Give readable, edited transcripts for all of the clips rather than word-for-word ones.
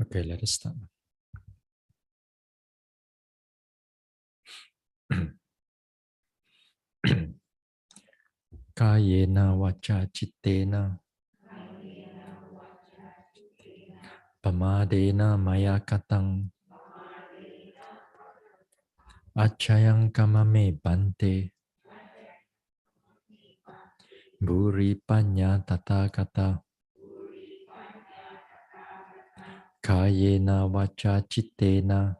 Okay, let us start. Kayena vacha chittena pamadena maya katang achayang kamame bante buri panya tathagata Kayena vacha chittena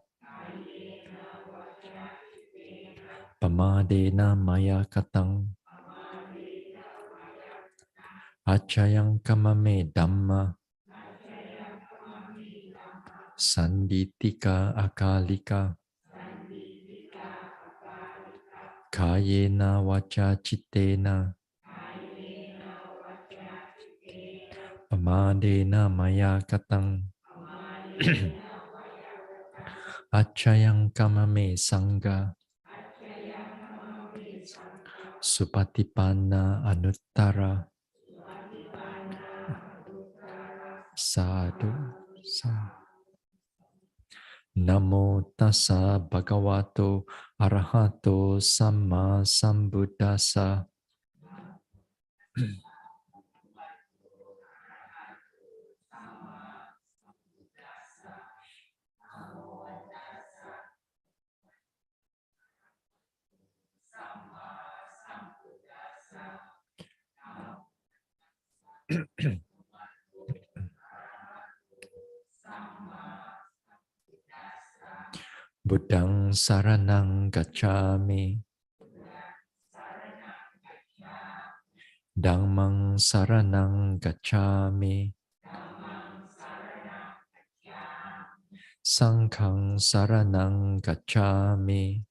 pamadena maya katang achayang kamame dhamma sanditika akalika Kayena vacha chittena pamadena maya katang achayang kamame sangha supatipanna anuttara sadhu Namo tassa bhagavato arahato samma sambuddhassa. Buddhang saranang gacchami. Dhammang saranang gacchami. Sanghang saranang gacchami.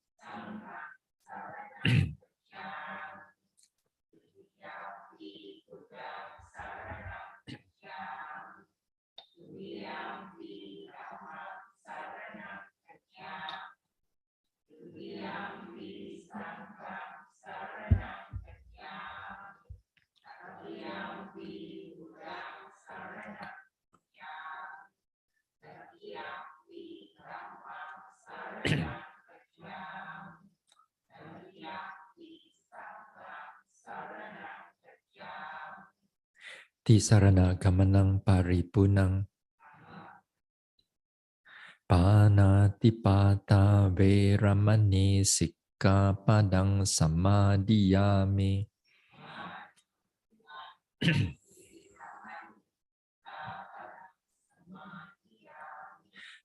Tisarana gamanang paripunang panatipata veramani sikkhapadang samadhiyami.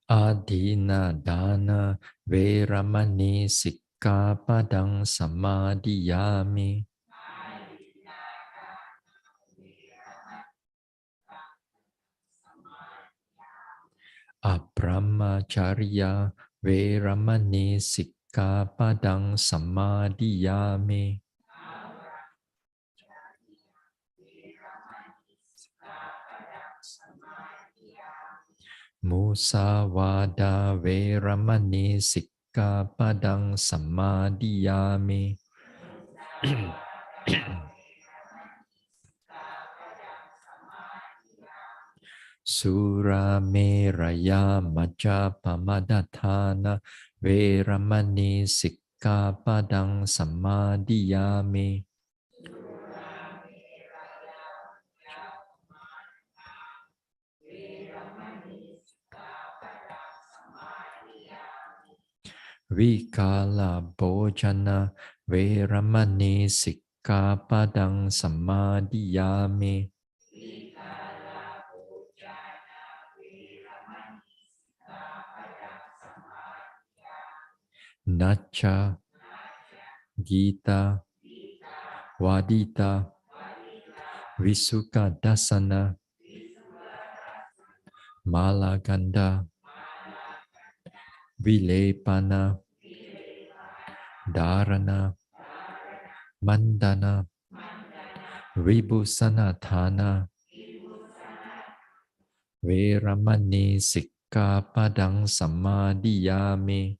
Adina dana veramani sikkhapadang samadhiyami. Abrahmacharya veramani sikkhapadang samadhiyami. Musawada veramani sikkhapadang samadhiyami. Surameraya majapamadatthana veramani sikkhapadang samadhiyami. Vikala bhojana veramani sikkhapadang samadhiyami. Nacha Gita Wadita Visuka Dasana Malaganda Vilepana Dharana Mandana Vibhusanatthana Veramani sikkhapadang samadhiyami.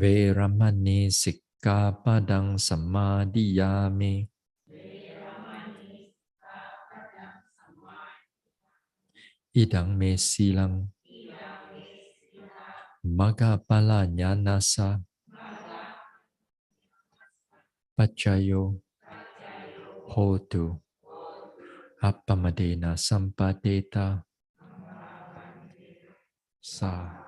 Veramani Sikkapadang Samadhiyami. Idang me silang Magapala Nyanasa Pachayo Hotu Appamadena Sampadeta Sa.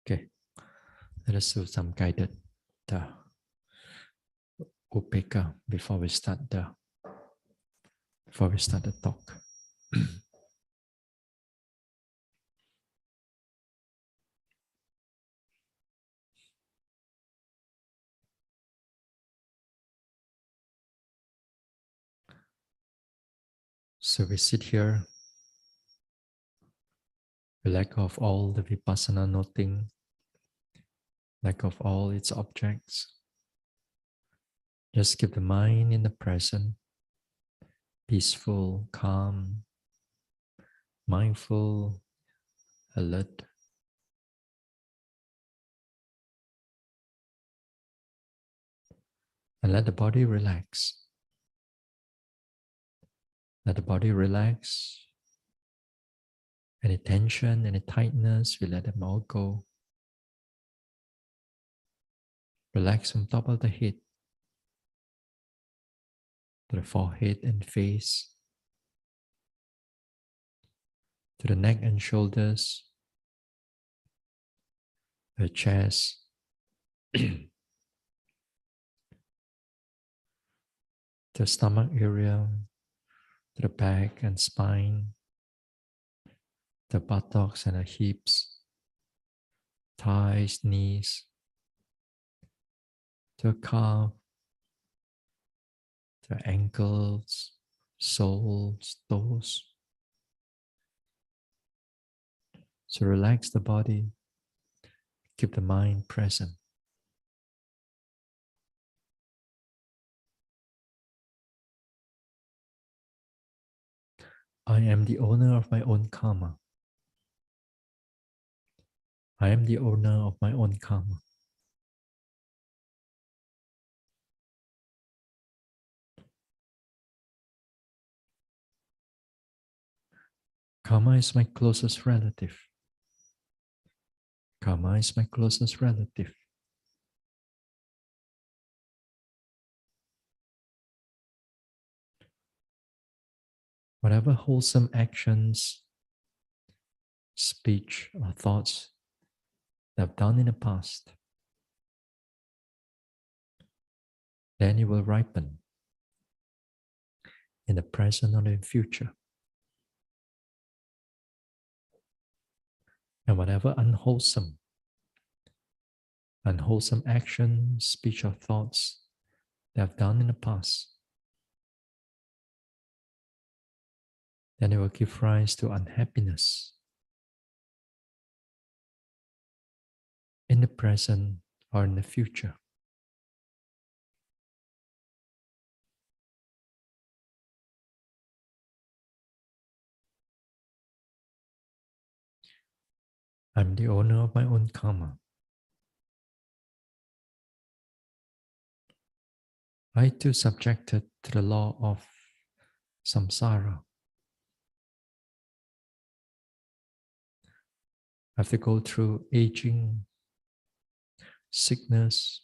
Okay, let us do some guided upeka before we start the talk. So we sit here, we let go of all the vipassana noting, let go of all its objects. Just keep the mind in the present, peaceful, calm, mindful, alert. And let the body relax. Let the body relax. Any tension, any tightness, we let them all go. Relax from top of the head to the forehead and face, to the neck and shoulders, the chest, to the stomach area, to the back and spine, the buttocks and the hips, thighs, knees, to the calf, to the ankles, soles, toes. So relax the body, keep the mind present. I am the owner of my own karma. I am the owner of my own karma. Karma is my closest relative. Karma is my closest relative. Whatever wholesome actions, speech, or thoughts that I've done in the past, then it will ripen in the present or in the future. And whatever unwholesome action, speech, or thoughts that I've done in the past, then it will give rise to unhappiness in the present or in the future. I'm the owner of my own karma. I too subjected to the law of samsara. I have to go through aging, sickness,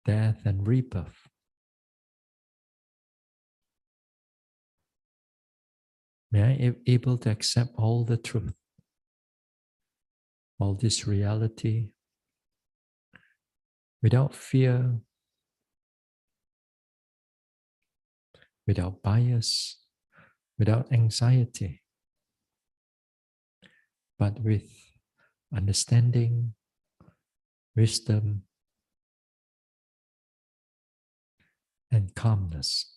death, and rebirth. May I be able to accept all the truth, all this reality, without fear, without bias, without anxiety, but with understanding, wisdom, and calmness.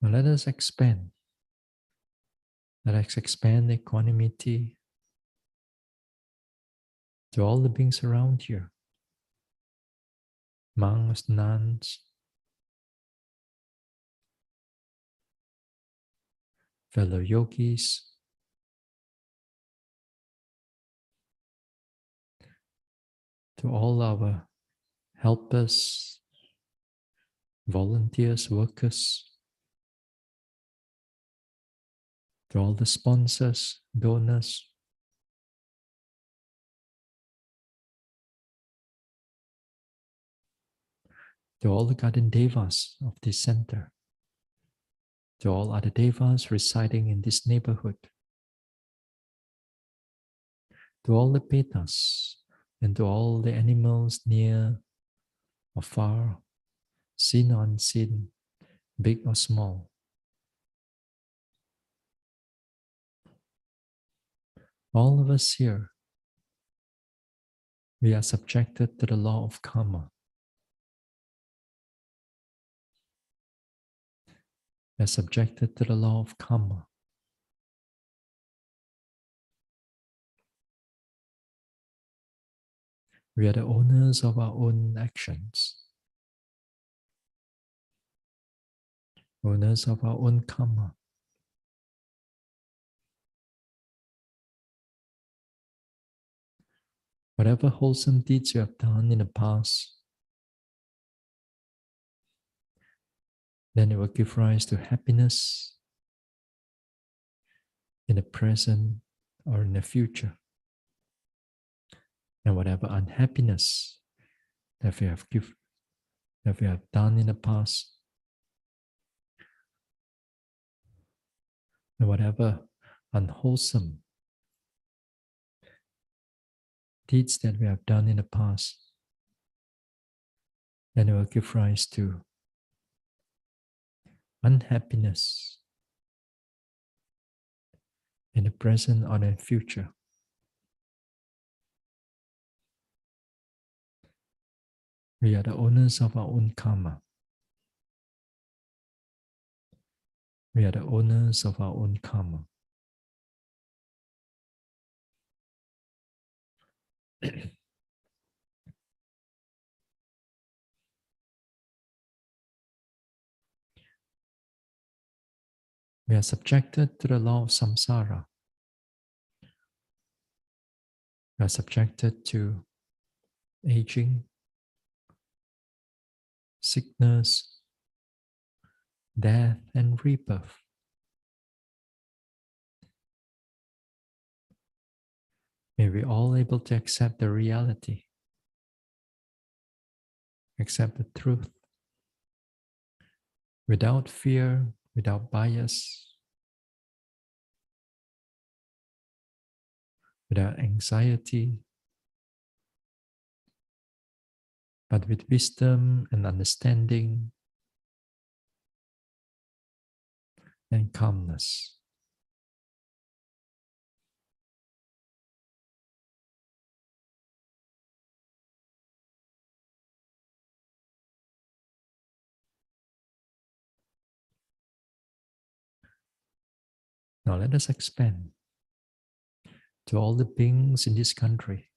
Now let us expand. Let us expand equanimity to all the beings around you. Monks, nuns, fellow yogis, to all our helpers, volunteers, workers, to all the sponsors, donors, to all the garden devas of this center, to all other devas residing in this neighborhood, to all the petas, and to all the animals near or far, seen or unseen, big or small. All of us here, we are subjected to the law of karma. We are subjected to the law of karma. We are the owners of our own actions, owners of our own karma. Whatever wholesome deeds you have done in the past, then it will give rise to happiness in the present or in the future. And whatever unhappiness that we have done in the past, and whatever unwholesome deeds that we have done in the past, then it will give rise to unhappiness in the present or the future. We are the owners of our own karma. We are the owners of our own karma. We are subjected to the law of samsara. We are subjected to aging, sickness, death, and rebirth. May we all able to accept the reality, accept the truth, without fear, without bias, without anxiety, but with wisdom and understanding and calmness. Now let us expand to all the beings in this country.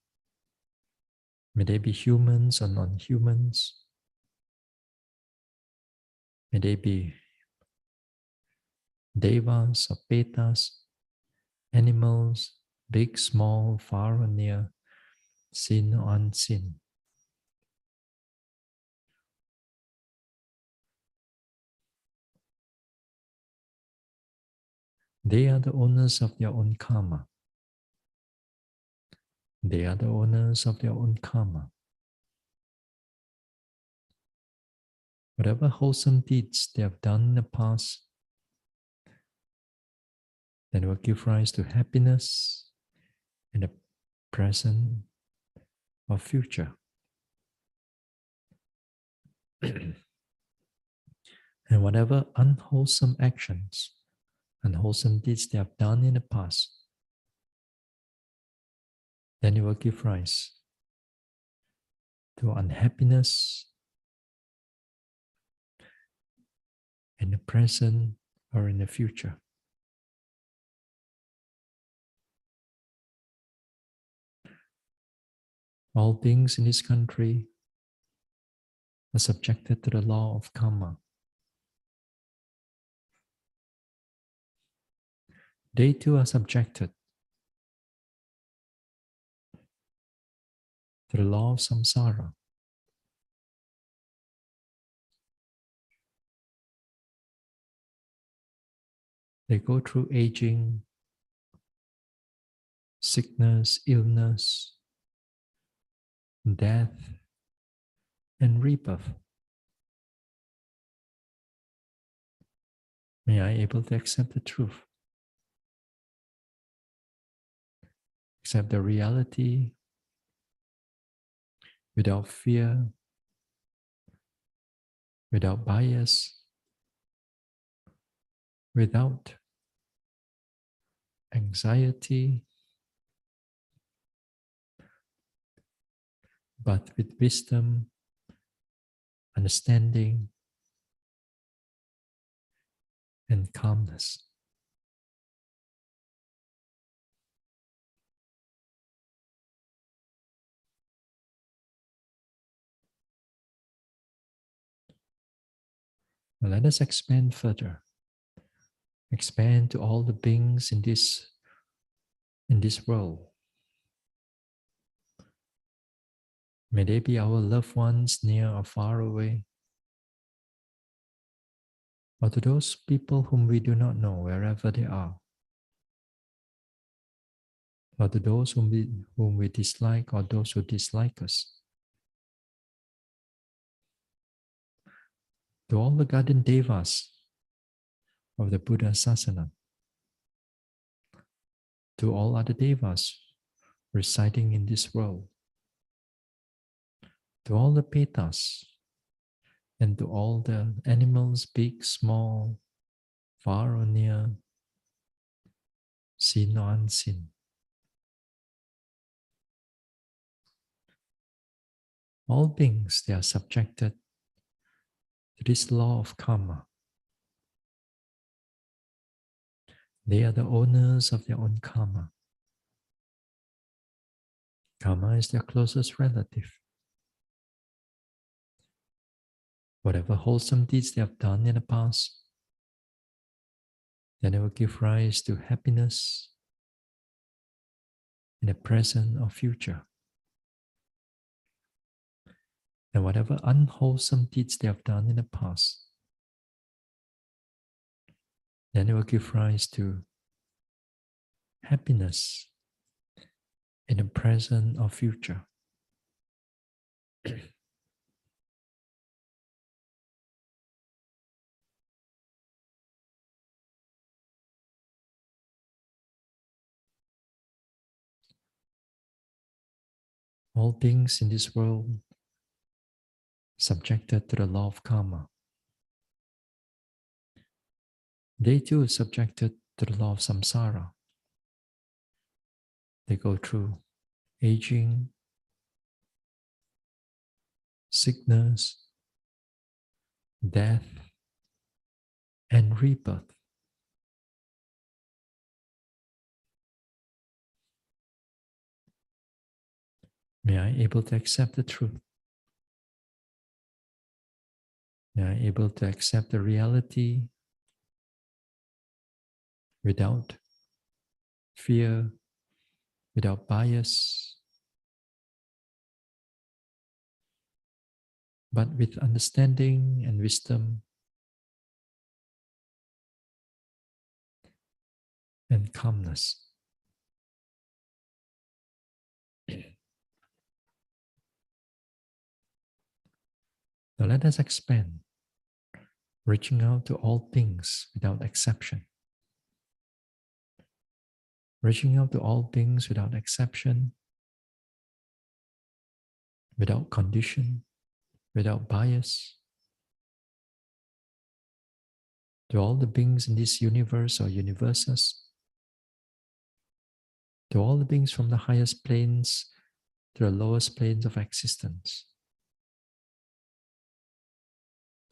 May they be humans or non-humans. May they be devas or petas, animals, big, small, far or near, seen or unseen. They are the owners of their own karma. They are the owners of their own karma. Whatever wholesome deeds they have done in the past, then will give rise to happiness in the present, or future. And whatever unwholesome actions, unwholesome deeds they have done in the past, then it will give rise to unhappiness in the present or in the future. All beings in this country are subjected to the law of karma. They too are subjected to the law of samsara. They go through aging, sickness, illness, death, and rebirth. May I able to accept the truth, accept the reality without fear, without bias, without anxiety, but with wisdom, understanding, and calmness. Now let us expand further. Expand to all the beings in this world. May they be our loved ones near or far away, or to those people whom we do not know, wherever they are, or to those whom we dislike, or those who dislike us. To all the guardian devas of the Buddha Sasana, to all other devas residing in this world, to all the petas, and to all the animals, big, small, far or near, seen or unseen. All beings, they are subjected to this law of karma. They are the owners of their own karma. Karma is their closest relative. Whatever wholesome deeds they have done in the past, then it will give rise to happiness in the present or future. And whatever unwholesome deeds they have done in the past, then it will give rise to happiness in the present or future. All beings in this world subjected to the law of karma. They too are subjected to the law of samsara. They go through aging, sickness, death, and rebirth. May I able to accept the truth. May I able to accept the reality without fear, without bias, but with understanding and wisdom and calmness. Now let us expand, reaching out to all beings without exception. Reaching out to all beings without exception without condition, without bias. To all the beings in this universe or universes, to all the beings from the highest planes to the lowest planes of existence,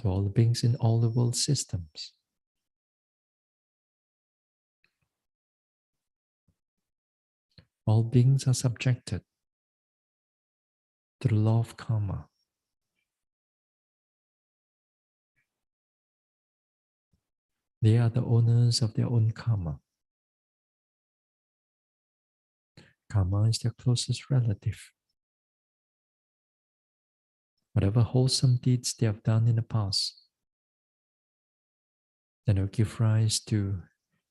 to all the beings in all the world systems. All beings are subjected to the law of karma. They are the owners of their own karma. Karma is their closest relative. Whatever wholesome deeds they have done in the past, then will give rise to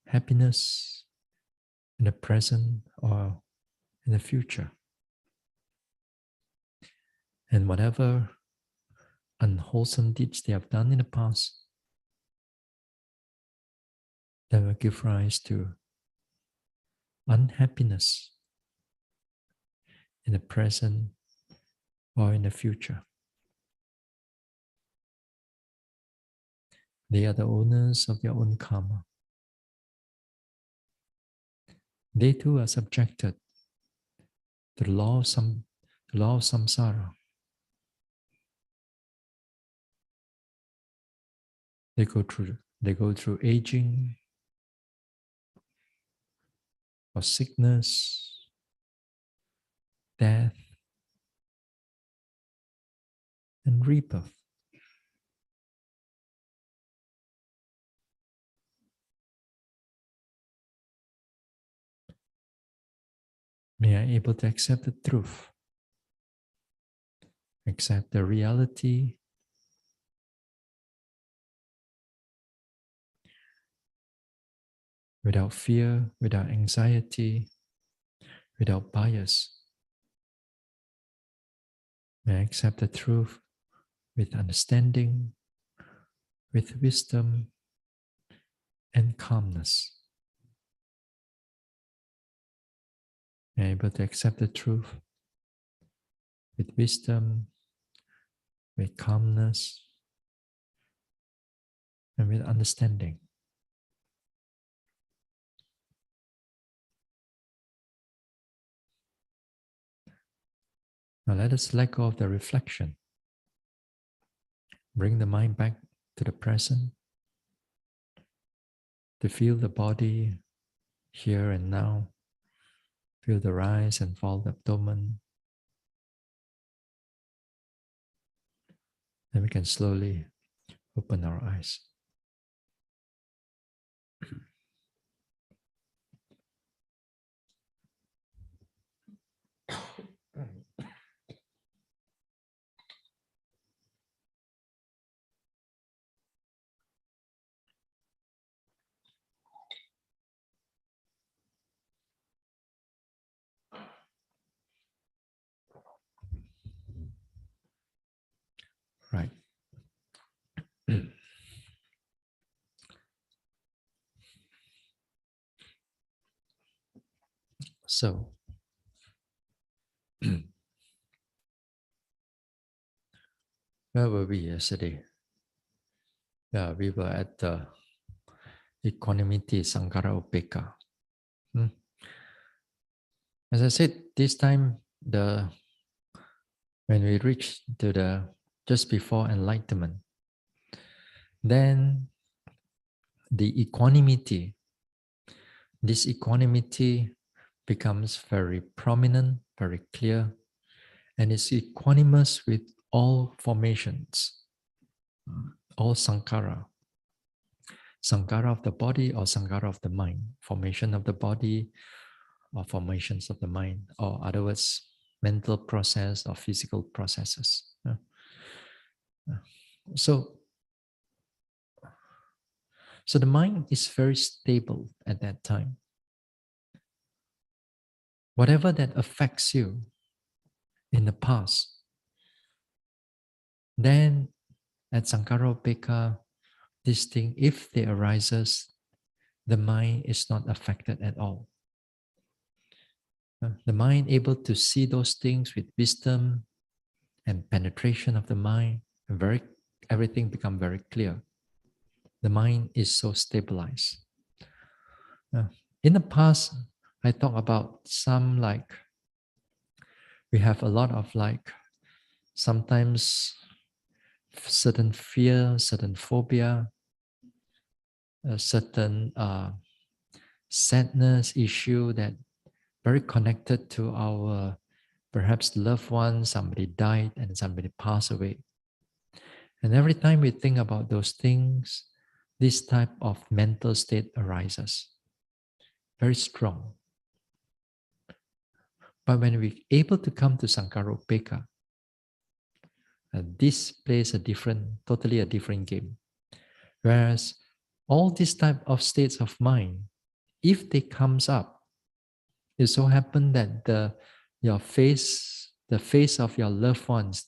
happiness in the present or in the future. And whatever unwholesome deeds they have done in the past, that will give rise to unhappiness in the present or in the future. They are the owners of their own karma. They too are subjected to the law of samsara. They go through aging or sickness, death, and rebirth. They are able to accept the truth, accept the reality, without fear, without anxiety, without bias. May I accept the truth with understanding, with wisdom, and calmness. May I be able to accept the truth with wisdom, with calmness, and with understanding. Now let us let go of the reflection. Bring the mind back to the present, to feel the body here and now. Feel the rise and fall of the abdomen. Then we can slowly open our eyes. Right. So, where were we yesterday? Yeah, we were at the Equanimity Sankara Upeka. As I said, this time when we reach to the just before enlightenment, then the equanimity, this equanimity becomes very prominent, very clear, and is equanimous with all formations, all sankhara. Sankhara of the body or sankhara of the mind, formation of the body or formations of the mind, or other words, mental process or physical processes. So the mind is very stable at that time. Whatever that affects you in the past, then at Sankaropeka, this thing, if they arises, the mind is not affected at all. The mind able to see those things with wisdom, and penetration of the mind, and everything become very clear. The mind is so stabilized. Uh, in the past, I talk about some like we have a lot of like sometimes certain fear, certain phobia, a certain sadness issue that very connected to our perhaps loved one, somebody died and somebody passed away. And every time we think about those things, this type of mental state arises, very strong. But when we're able to come to Sankhara Upeka, this plays totally a different game. Whereas all these type of states of mind, if they comes up, it so happen that the face of your loved ones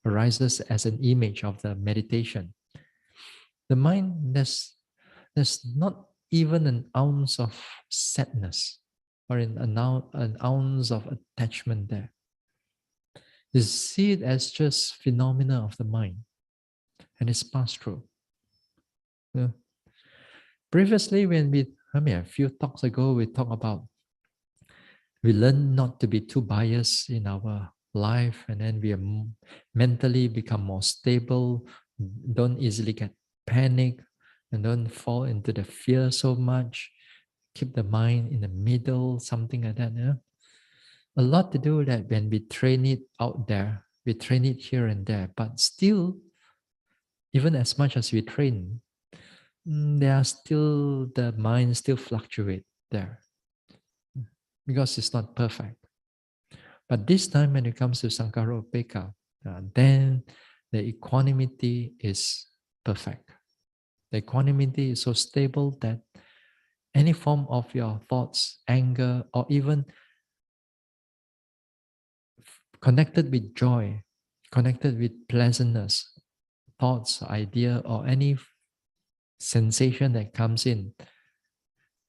arises as an image of the meditation. The mind, there's not even an ounce of sadness or an ounce of attachment there. You see it as just phenomena of the mind, and it's passed through. Yeah. Previously, a few talks ago, we talked about we learn not to be too biased in our life, and then we are mentally become more stable, don't easily get panic, and don't fall into the fear so much. Keep the mind in the middle, something like that. Yeah? A lot to do with that when we train it out there, we train it here and there, but still, even as much as we train, the mind still fluctuate there because it's not perfect. But this time, when it comes to Sankhara Upeka, then the equanimity is perfect. The equanimity is so stable that any form of your thoughts, anger, or even connected with joy, connected with pleasantness, thoughts, idea, or any sensation that comes in,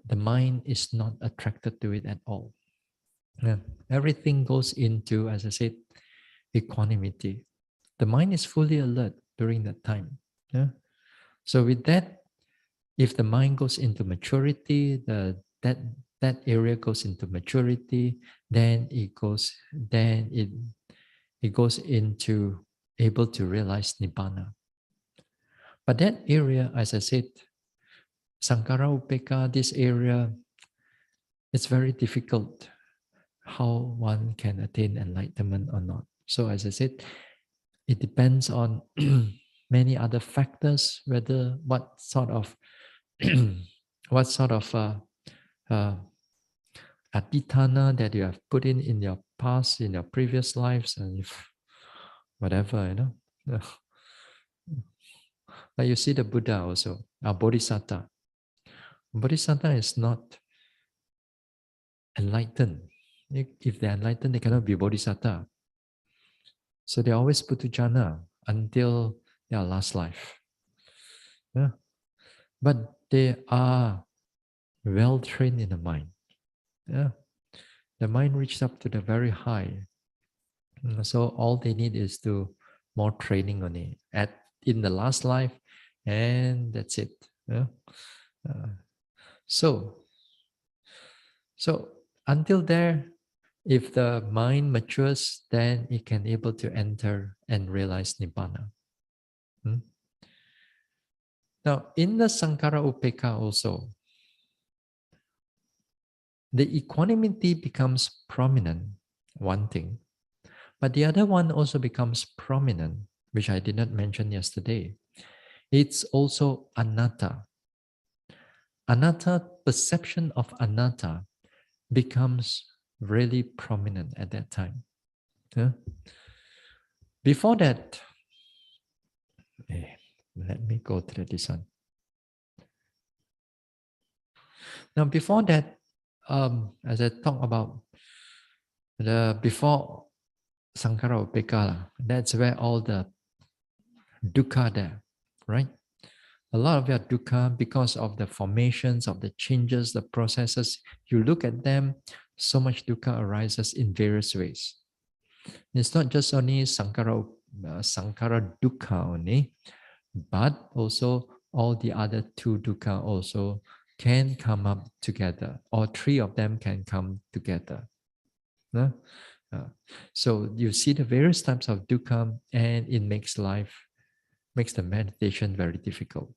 the mind is not attracted to it at all. Yeah. Everything goes into, as I said, equanimity. The mind is fully alert during that time. Yeah? So with that, if the mind goes into maturity, that area goes into maturity, then it goes into able to realize nibbana. But that area, as I said, Sankhara Upeka, this area, it's very difficult how one can attain enlightenment or not. So as I said, it depends on many other factors, whether what sort of what sort of uh, aditana that you have put in your past, in your previous lives, and if whatever, like you see the Buddha also, a Bodhisattva. Bodhisattva is not enlightened. If they're enlightened, they cannot be Bodhisattva. So they're always Puthujjana until their last life. Yeah. But they are well trained in the mind. Yeah. The mind reached up to the very high. So all they need is to more training on it in the last life, and that's it. Yeah. Uh, so so until there, if the mind matures, then it can able to enter and realize nibbana. Now, in the Sankhara Upeka also, the equanimity becomes prominent, one thing. But the other one also becomes prominent, which I did not mention yesterday. It's also anatta. Anatta, perception of anatta becomes really prominent at that time. Yeah? Before that, let me go to this one. Now, before that, as I talk about before Sankhara Upeka, that's where all the dukkha there, right? A lot of your dukkha, because of the formations of the changes, the processes, you look at them, so much dukkha arises in various ways. It's not just only Sankara dukkha only, but also all the other two dukkha also can come up together, or three of them can come together. No? So you see the various types of dukkha, and it makes the meditation very difficult.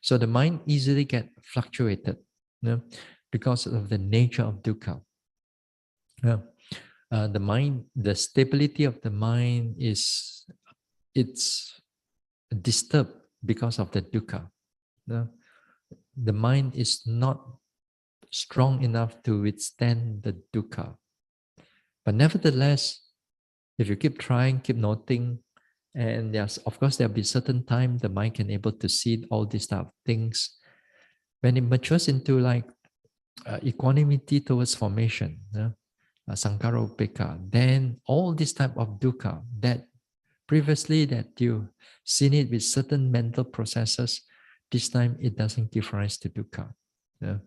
So the mind easily get fluctuated, no? Because of the nature of dukkha. Yeah. The stability of the mind it's disturbed because of the dukkha. No? The mind is not strong enough to withstand the dukkha. But nevertheless, if you keep trying, keep noting, and yes, of course, there'll be certain time the mind can able to see all these type of things. When it matures into like equanimity towards formation, sankhara upekkha, then all this type of dukkha that previously that you seen it with certain mental processes, this time it doesn't give rise to dukkha. Yeah.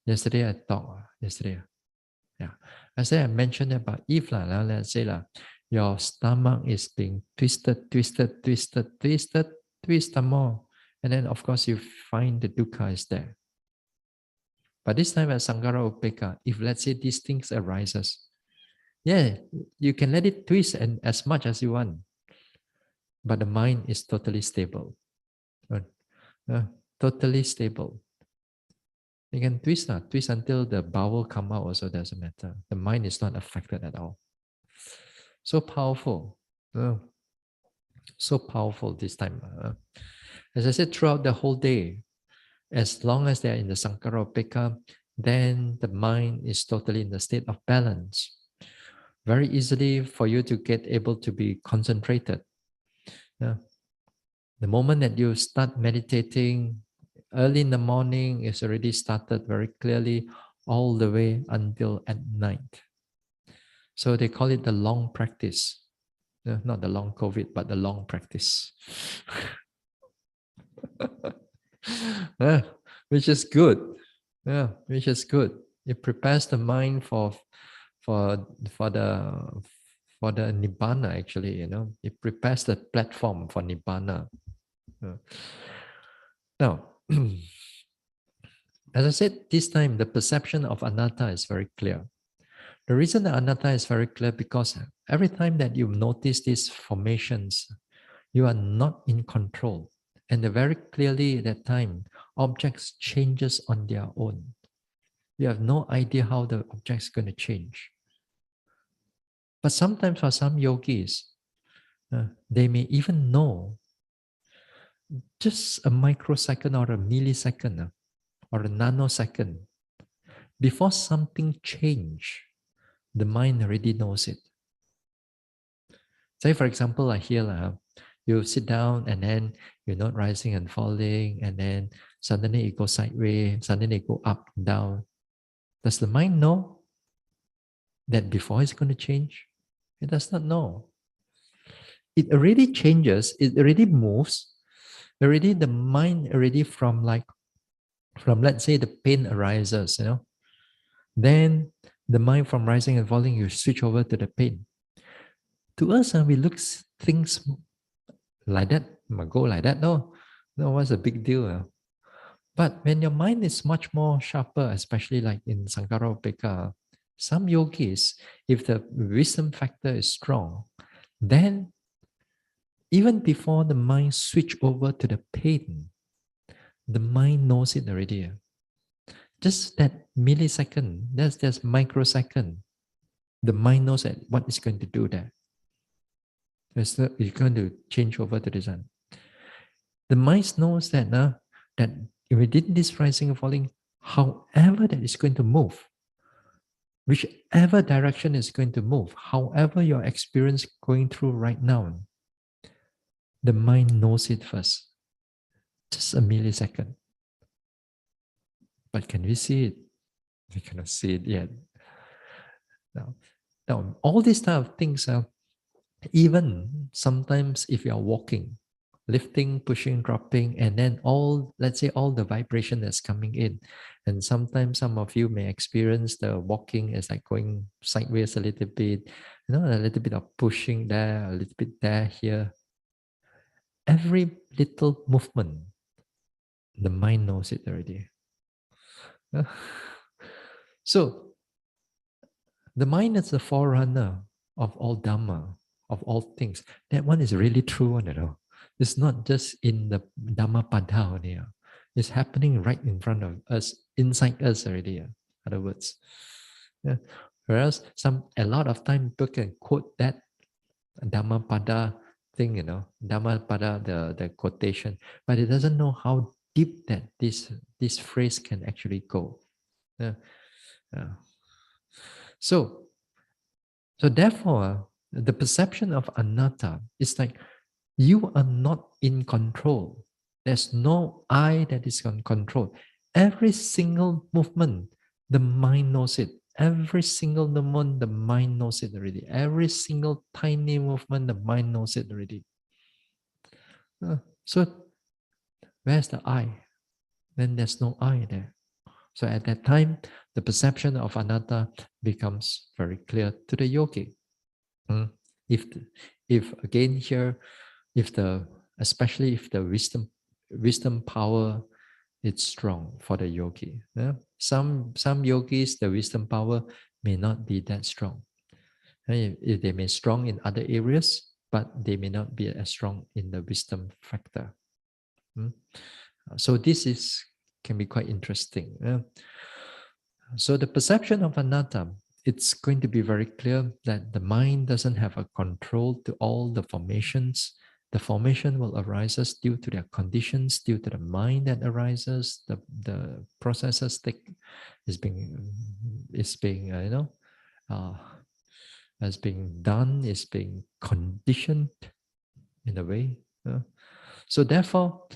Yesterday I talked, yeah. I mentioned about if let's say your stomach is being twisted, twist some more. And then of course you find the dukkha is there. But this time at Sankhara Upekkha, if let's say these things arises, yeah, you can let it twist and as much as you want. But the mind is totally stable. Totally stable. You can twist until the bowel come out also doesn't matter. The mind is not affected at all. So powerful. So powerful this time. As I said, throughout the whole day, as long as they are in the Sankhara Upekkha, then the mind is totally in the state of balance. Very easily for you to get able to be concentrated. Yeah. The moment that you start meditating early in the morning, it's already started very clearly all the way until at night. So they call it the long practice. Not the long COVID, but the long practice. Yeah, which is good. Yeah, which is good. It prepares the mind for for the for the nibbana. Actually, it prepares the platform for nibbana. Now, as I said, this time the perception of anatta is very clear. The reason that anatta is very clear because every time that you notice these formations, you are not in control. And very clearly at that time, objects changes on their own. You have no idea how the object is going to change. But sometimes for some yogis, they may even know just a microsecond or a millisecond or a nanosecond before something change, the mind already knows it. Say for example, like here, you sit down and then you're not rising and falling, and then suddenly it goes sideways, suddenly it go up and down. Does the mind know that before it's going to change? It does not know. It already changes, it already moves, already the mind already from let's say the pain arises, then the mind from rising and falling, you switch over to the pain. To us, we look things like that, go like that, no, what's the big deal? But when your mind is much more sharper, especially like in Sankhara Upekkha, some yogis, if the wisdom factor is strong, then even before the mind switch over to the pain, the mind knows it already. Just that millisecond, that's microsecond, the mind knows that what it's going to do there. It's going to change over to this one. The mind knows that that within this rising and falling, however that is going to move, whichever direction is going to move, however your experience going through right now, the mind knows it first. Just a millisecond. But can we see it? We cannot see it yet. Now all these type of things are even sometimes if you are walking, lifting, pushing, dropping, and then all, let's say, all the vibration that's coming in. And sometimes some of you may experience the walking as like going sideways a little bit, a little bit of pushing there, a little bit there, here. Every little movement, the mind knows it already. So the mind is the forerunner of all Dhamma, of all things. That one is really true, It's not just in the Dhammapada only. It's happening right in front of us, inside us already. In other words. Yeah. Whereas a lot of time people can quote that Dhammapada thing, Dhammapada, the quotation, but it doesn't know how deep that this phrase can actually go. Yeah. Yeah. So therefore, the perception of anatta is like you are not in control. There's no I that is on control. Every single movement, the mind knows it. Every single movement, the mind knows it already. Every single tiny movement, the mind knows it already. So where's the I? Then there's no I there. So at that time, the perception of anatta becomes very clear to the yogi. If again here, especially if the wisdom power is strong for the yogi. Yeah? Some yogis, the wisdom power may not be that strong. If they may strong in other areas, but they may not be as strong in the wisdom factor. So this can be quite interesting. Yeah? So the perception of anatta, it's going to be very clear that the mind doesn't have a control to all the formations. The formation will arise due to their conditions, due to the mind that arises. The processes is being as being done, is being conditioned in a way. So therefore,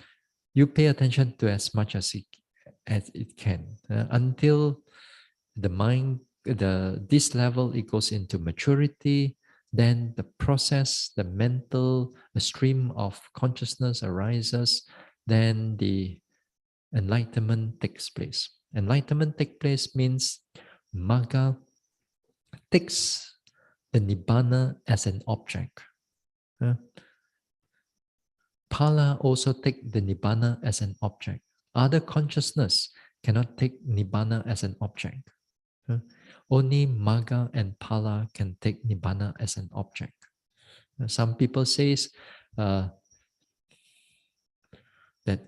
you pay attention to as much as it can until the mind, this level, it goes into maturity. Then the process, the mental, the stream of consciousness arises. Then the enlightenment takes place. Enlightenment takes place means Magga takes the Nibbana as an object. Phala also take the Nibbana as an object. Other consciousness cannot take Nibbana as an object. Only Magga and Phala can take Nibbana as an object. Some people says that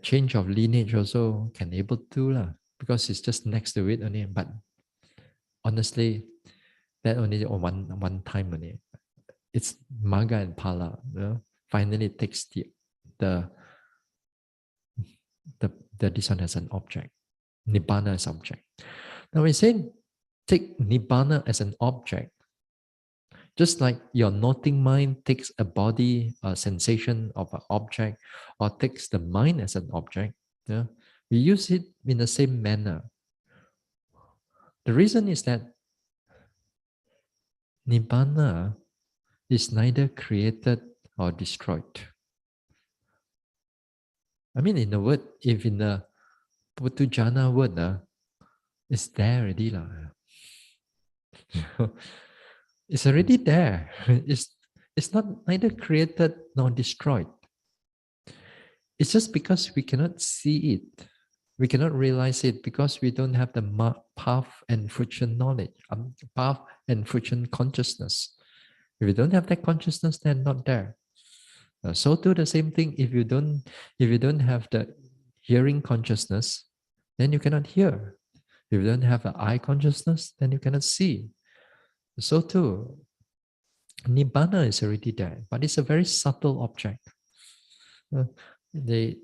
change of lineage also can able to because it's just next to it only. But honestly, that only one time only. It's Magga and Phala. Finally takes the this one as an object, Nibbana as object. Now we say take Nibbana as an object, just like your noting mind takes a body, a sensation of an object, or takes the mind as an object. Yeah? We use it in the same manner. The reason is that Nibbana is neither created or destroyed. I mean, in the word, if in the Putujana word, it's there already. It's already there. It's not neither created nor destroyed. It's just because we cannot see it. We cannot realize it because we don't have the path and fruition knowledge, path and fruition consciousness. If you don't have that consciousness, then not there. So too the same thing. If you don't have the hearing consciousness, then you cannot hear. If you don't have the eye consciousness, then you cannot see. So too, Nibbana is already there, but it's a very subtle object.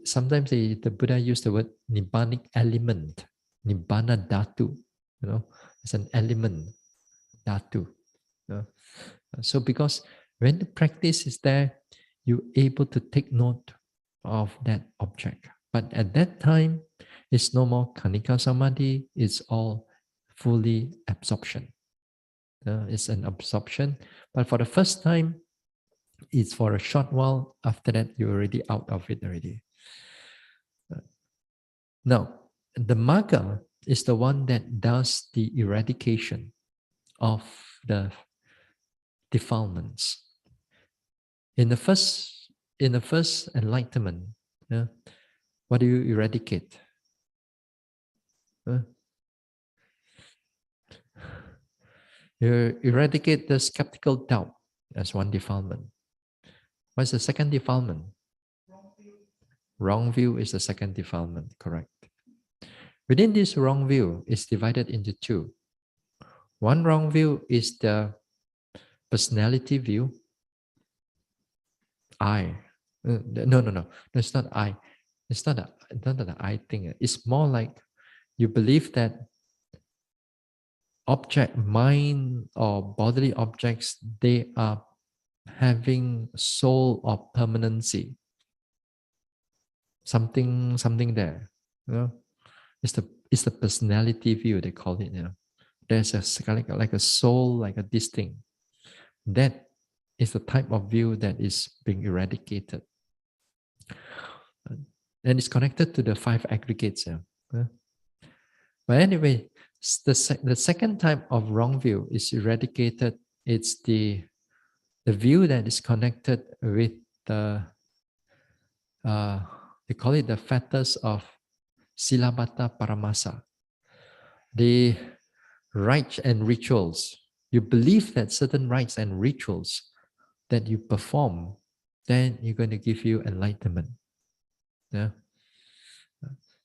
Sometimes the Buddha used the word Nibbanic element, Nibbana dhatu, it's an element, dhatu. So because when the practice is there, you're able to take note of that object. But at that time, it's no more Khanika Samadhi, it's all fully absorption. It's an absorption. But for the first time, It's for a short while. After that, you're already out of it already. Now, the Magga is the one that does the eradication of the defilements. In the first enlightenment, yeah, what do you eradicate? You eradicate the skeptical doubt as one defilement. What's the second defilement? Wrong view is the second defilement, correct. Within this wrong view, it's divided into two. One wrong view is the personality view. I. No. It's not I. It's not the I thing. It's more like you believe that object, mind or bodily objects, they are having soul or permanency. Something there. You know? It's the personality view, they call it. You know? There's like a soul, like a this thing. That is the type of view that is being eradicated. And it's connected to the five aggregates. Yeah? But anyway, the second type of wrong view is eradicated. It's the view that is connected with the, they call it the fetters of Silabata Paramasa. The rites and rituals. You believe that certain rites and rituals that you perform, then you're going to give you enlightenment. Yeah.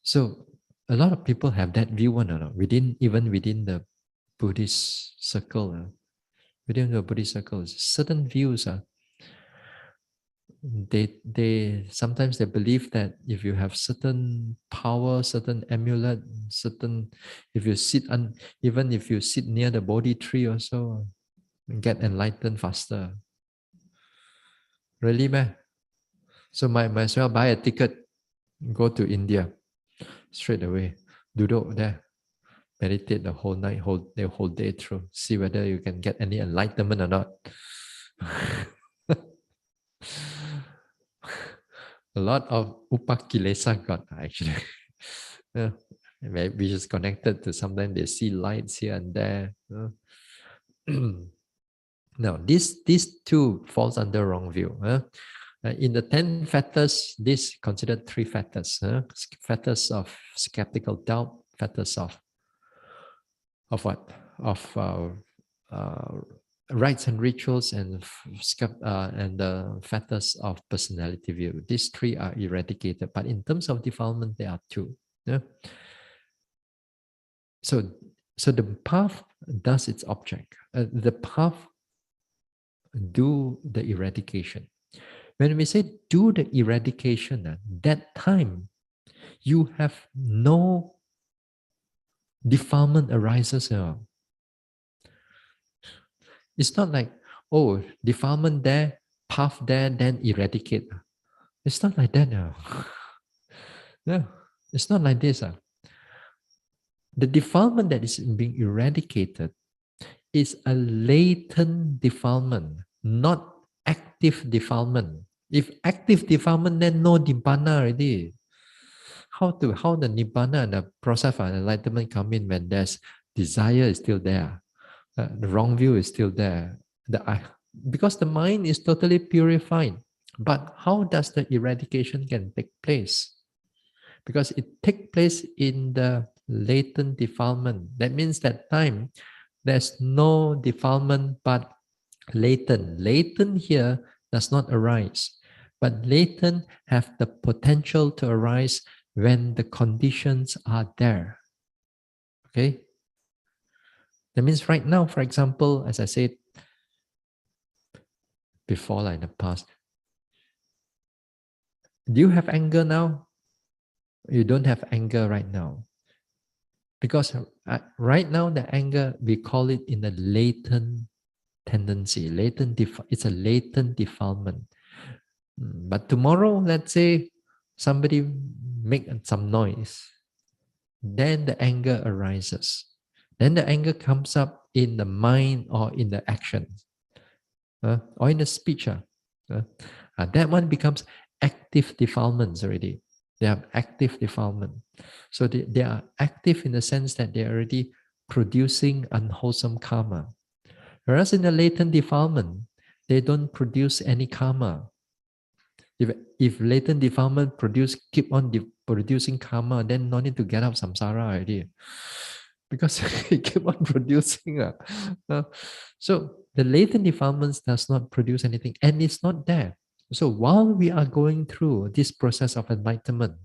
So a lot of people have that view, no, even within the Buddhist circle. Within the Buddhist circles, certain views are they sometimes they believe that if you have certain power, certain amulet, certain if you sit even if you sit near the Bodhi tree also, get enlightened faster. Really, man? So might as well buy a ticket, go to India straight away, duduk there, meditate the whole night, the whole day through, see whether you can get any enlightenment or not. A lot of upakilesa got actually. Yeah. Which is connected to sometimes they see lights here and there. Now, these two falls under wrong view. In the 10 fetters, this considered 3 fetters. Fetters of skeptical doubt, fetters of what? Of rites and rituals, and the fetters of personality view. These 3 are eradicated, but in terms of defilement, there are 2. Yeah? So the path does its object. The path do the eradication. When we say do the eradication, that time you have no defilement arises. It's not like, oh, defilement there, path there, then eradicate. It's not like that. Yeah, it's not like this. The defilement that is being eradicated is a latent defilement, not active defilement. If active defilement, then no nibbana already. How the nibbana and the process of enlightenment come in when there's desire is still there, the wrong view is still there. Because the mind is totally purified. But how does the eradication can take place? Because it takes place in the latent defilement. That means that time there's no defilement but latent. Latent here does not arise, but latent have the potential to arise when the conditions are there. Okay? That means right now, for example, as I said before, like in the past, do you have anger now? You don't have anger right now. Because right now, the anger, we call it in the latent tendency. It's a latent defilement. But tomorrow, let's say somebody make some noise, then the anger arises. Then the anger comes up in the mind or in the action, or in the speech. That one becomes active defilements already. They have active defilement. So they are active in the sense that they are already producing unwholesome karma. Whereas in the latent defilement, they don't produce any karma. If latent defilement keep on producing karma, then no need to get out samsara already. Because it keep on producing. So the latent defilements does not produce anything and it's not there. So while we are going through this process of enlightenment,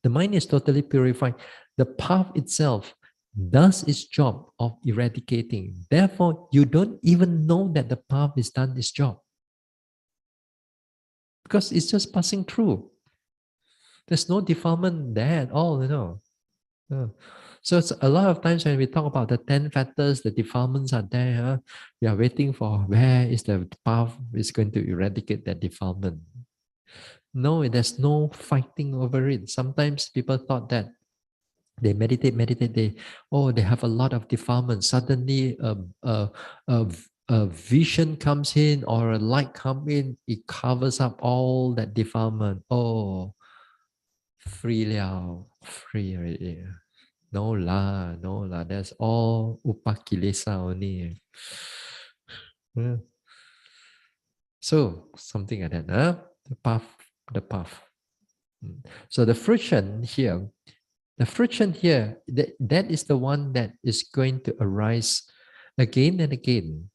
the mind is totally purified. The path itself does its job of eradicating. Therefore, you don't even know that the path is done its job because it's just passing through. There's no defilement there at all. Yeah. So it's a lot of times when we talk about the 10 factors, the defilements are there. We are waiting for where is the path is going to eradicate that defilement. No, there's no fighting over it. Sometimes people thought that they meditate, they have a lot of defilements. Suddenly a vision comes in or a light comes in, it covers up all that defilement. Oh, free liao, free already. No lah, that's all upakilesa only. Yeah. So something like that, the path. So the friction here, that is the one that is going to arise again and again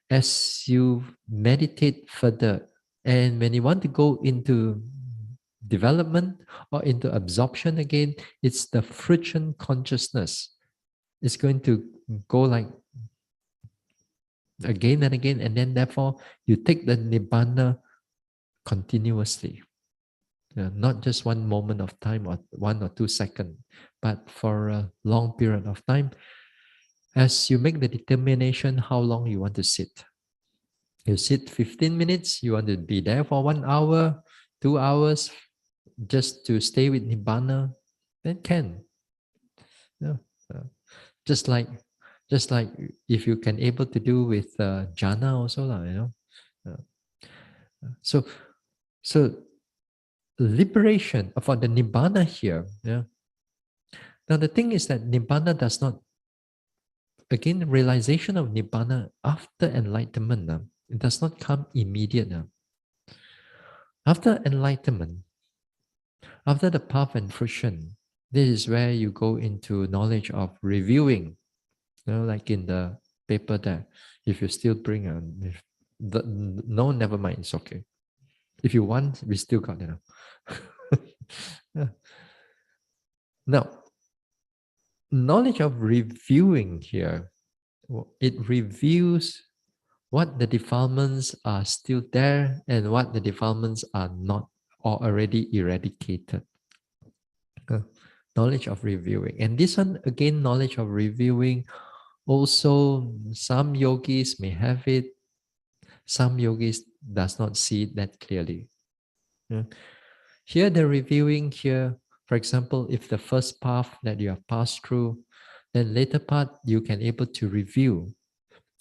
as you meditate further. And when you want to go into development or into absorption again, it's the friction consciousness. It's going to go like again and again, and then therefore you take the nibbana continuously. Not just one moment of time or 1 or 2 seconds, but for a long period of time. As you make the determination how long you want to sit. You sit 15 minutes, you want to be there for 1 hour, 2 hours, just to stay with Nibbana, then can. Yeah. Just like if you can able to do with jhana also, So liberation for the Nibbana here. Yeah. Now the thing is that Nibbana does not, again, realization of Nibbana after enlightenment, it does not come immediate. After enlightenment, after the path and fruition, this is where you go into knowledge of reviewing. Like in the paper there, if you still bring no, never mind, it's okay. If you want, we still got it. Yeah. Now, knowledge of reviewing here, it reviews what the defilements are still there and what the defilements are not or already eradicated. Knowledge of reviewing. And this one, again, knowledge of reviewing, also some yogis may have it, some yogis does not see it that clearly. Here the reviewing here, for example, if the first path that you have passed through, then later part you can able to review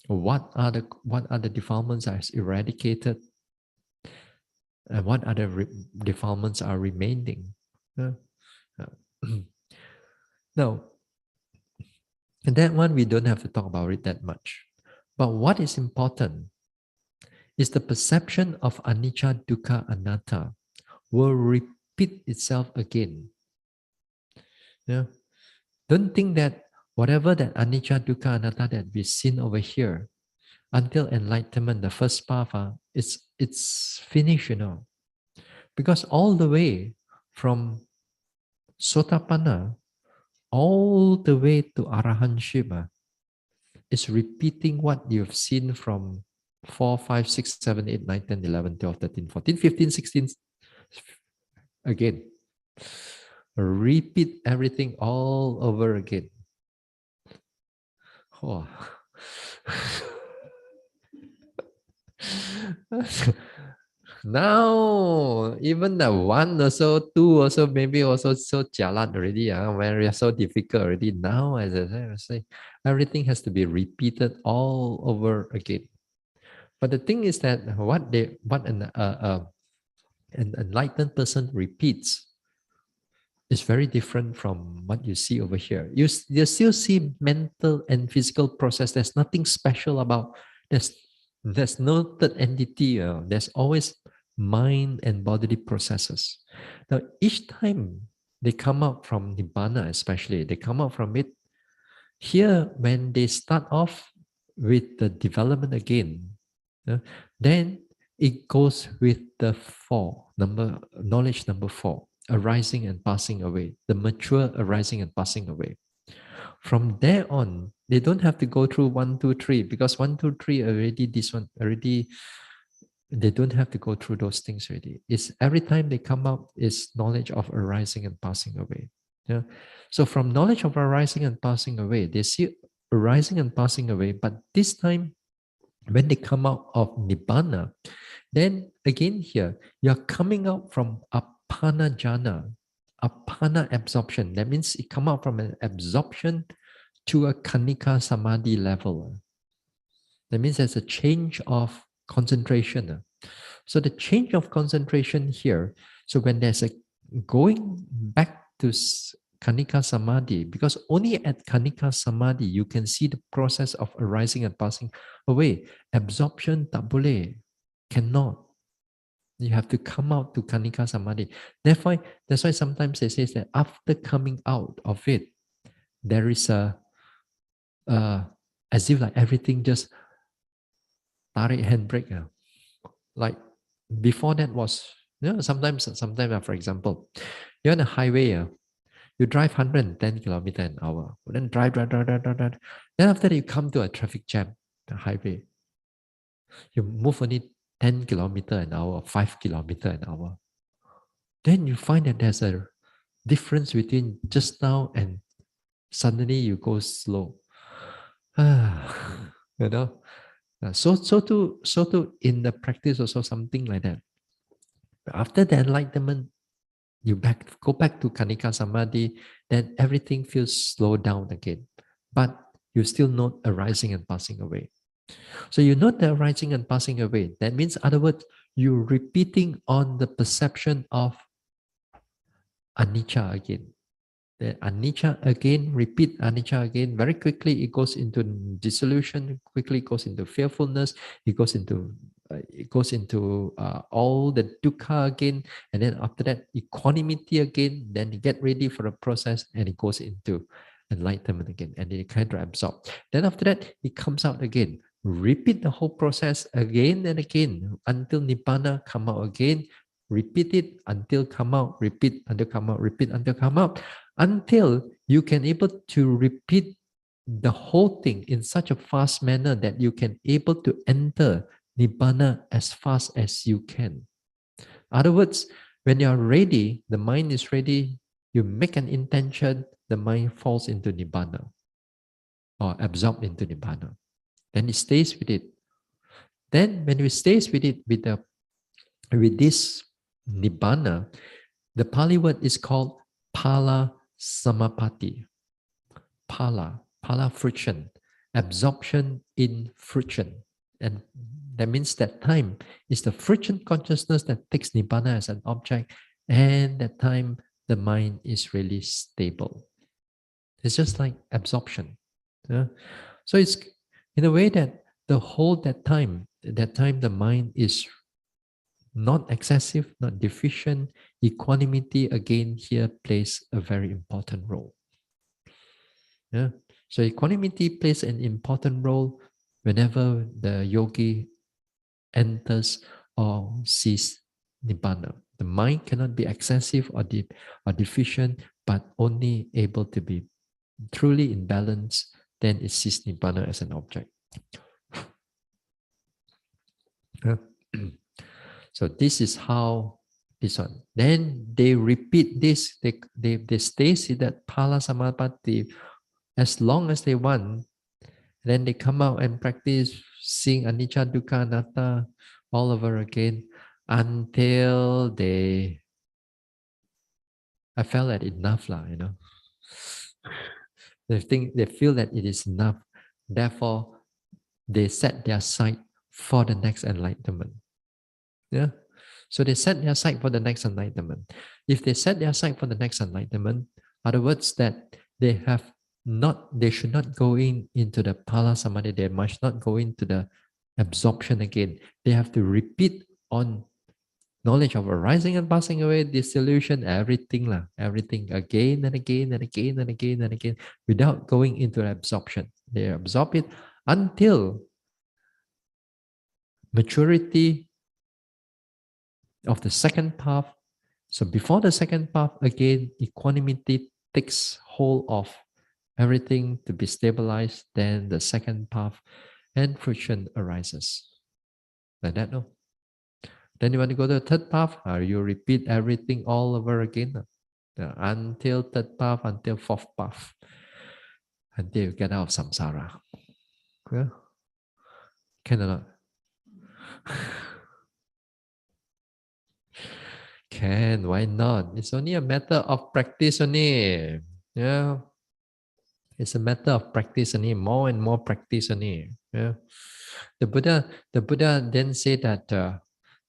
what are the defilements are eradicated and what other defilements are remaining. Now, and that one we don't have to talk about it that much. But what is important is the perception of anicca, dukkha, anatta will repeat itself again. Yeah. Don't think that whatever that anicca, dukkha, anatta that we've seen over here, until enlightenment, the first path, it's finished, Because all the way from Sotapanna, all the way to Arahantship, is repeating what you've seen from 4, 5, 6, 7, 8, 9, 10, 11, 12, 13, 14, 15, 16, again. Repeat everything all over again. Oh. Now, even the 1 or so, 2 or so, maybe also so jialat already, when we are so difficult already. Now, as I say, everything has to be repeated all over again. But the thing is that what an enlightened person repeats is very different from what you see over here. You still see mental and physical process. There's nothing special about there's there's no third entity. There's always mind and bodily processes. Now each time they come out from nibbana, especially they come out from it here when they start off with the development again. Then it goes with the knowledge number 4, arising and passing away, the mature arising and passing away. From there on, they don't have to go through 1, 2, 3 because 1, 2, 3 already, this one already, they don't have to go through those things already. It's every time they come out is knowledge of arising and passing away. Yeah. So from knowledge of arising and passing away, they see arising and passing away, but this time when they come out of nibbana, then again here, you're coming out from apana jhana, apana absorption. That means it come out from an absorption to a kanika samadhi level. That means there's a change of concentration. So the change of concentration here, so when there's a going back to Kanika Samadhi, because only at Kanika Samadhi you can see the process of arising and passing away. Absorption tak boleh, cannot. You have to come out to Kanika Samadhi. Therefore, that's why sometimes they say that after coming out of it, there is a as if like everything just tarik handbrake. Like before that was, sometimes for example, you're on a highway, you drive 110 kilometer an hour, then drive. Then after that, you come to a traffic jam, the highway. You move only 10 kilometer an hour, 5 kilometer an hour. Then you find that there's a difference between just now and suddenly you go slow. you know. So too in the practice also something like that. After the enlightenment, you go back to Kanika Samadhi, then everything feels slowed down again. But you still note arising and passing away. So you note the arising and passing away. That means, in other words, you're repeating on the perception of anicca again. The anicca again, repeat anicca again. Very quickly, it goes into dissolution. Quickly, it goes into fearfulness. It goes into all the dukkha again, and then after that, equanimity again. Then you get ready for the process, and it goes into enlightenment again, and it kind of absorb. Then after that, it comes out again. Repeat the whole process again and again until nibbana come out again. Repeat it until come out. Repeat until come out. Repeat until come out. Until you can able to repeat the whole thing in such a fast manner that you can able to enter nibbana as fast as you can. In other words, when you are ready, the mind is ready, you make an intention, the mind falls into nibbana or absorbed into nibbana. Then it stays with it. Then when it stays with it, with this nibbana, the Pali word is called pala samapatti. Pala friction, absorption in friction. And that means that time is the friction consciousness that takes nibbana as an object, and that time the mind is really stable. It's just like absorption. So it's in a way that that time the mind is not excessive, not deficient. Equanimity again here plays a very important role. Yeah. So equanimity plays an important role whenever the yogi enters or sees nibbana. The mind cannot be excessive or deficient, but only able to be truly in balance. Then it sees nibbana as an object. So this is how this one. Then they repeat this. They stay in that pala samapatti as long as they want. Then they come out and practice seeing anicca, dukkha, anatta all over again until I felt that enough lah, They feel that it is enough. Therefore, they set their sight for the next enlightenment. Yeah. So they set their sight for the next enlightenment. If they set their sight for the next enlightenment, other words that they should not go into the pala samadhi, they must not go into the absorption again. They have to repeat on knowledge of arising and passing away, dissolution, everything again and again and again and again and again, without going into absorption. They absorb it until maturity of the second path. So before the second path, again, equanimity takes hold of everything to be stabilized. Then the second path and fruition arises. Like that, no? Then you want to go to the third path, you repeat everything all over again. Until third path, until fourth path, until you get out of samsara. Yeah? Can or not? Can, why not? It's only a matter of practice only. Yeah. It's a matter of practice only, more and more practice only. Yeah. The Buddha didn't say that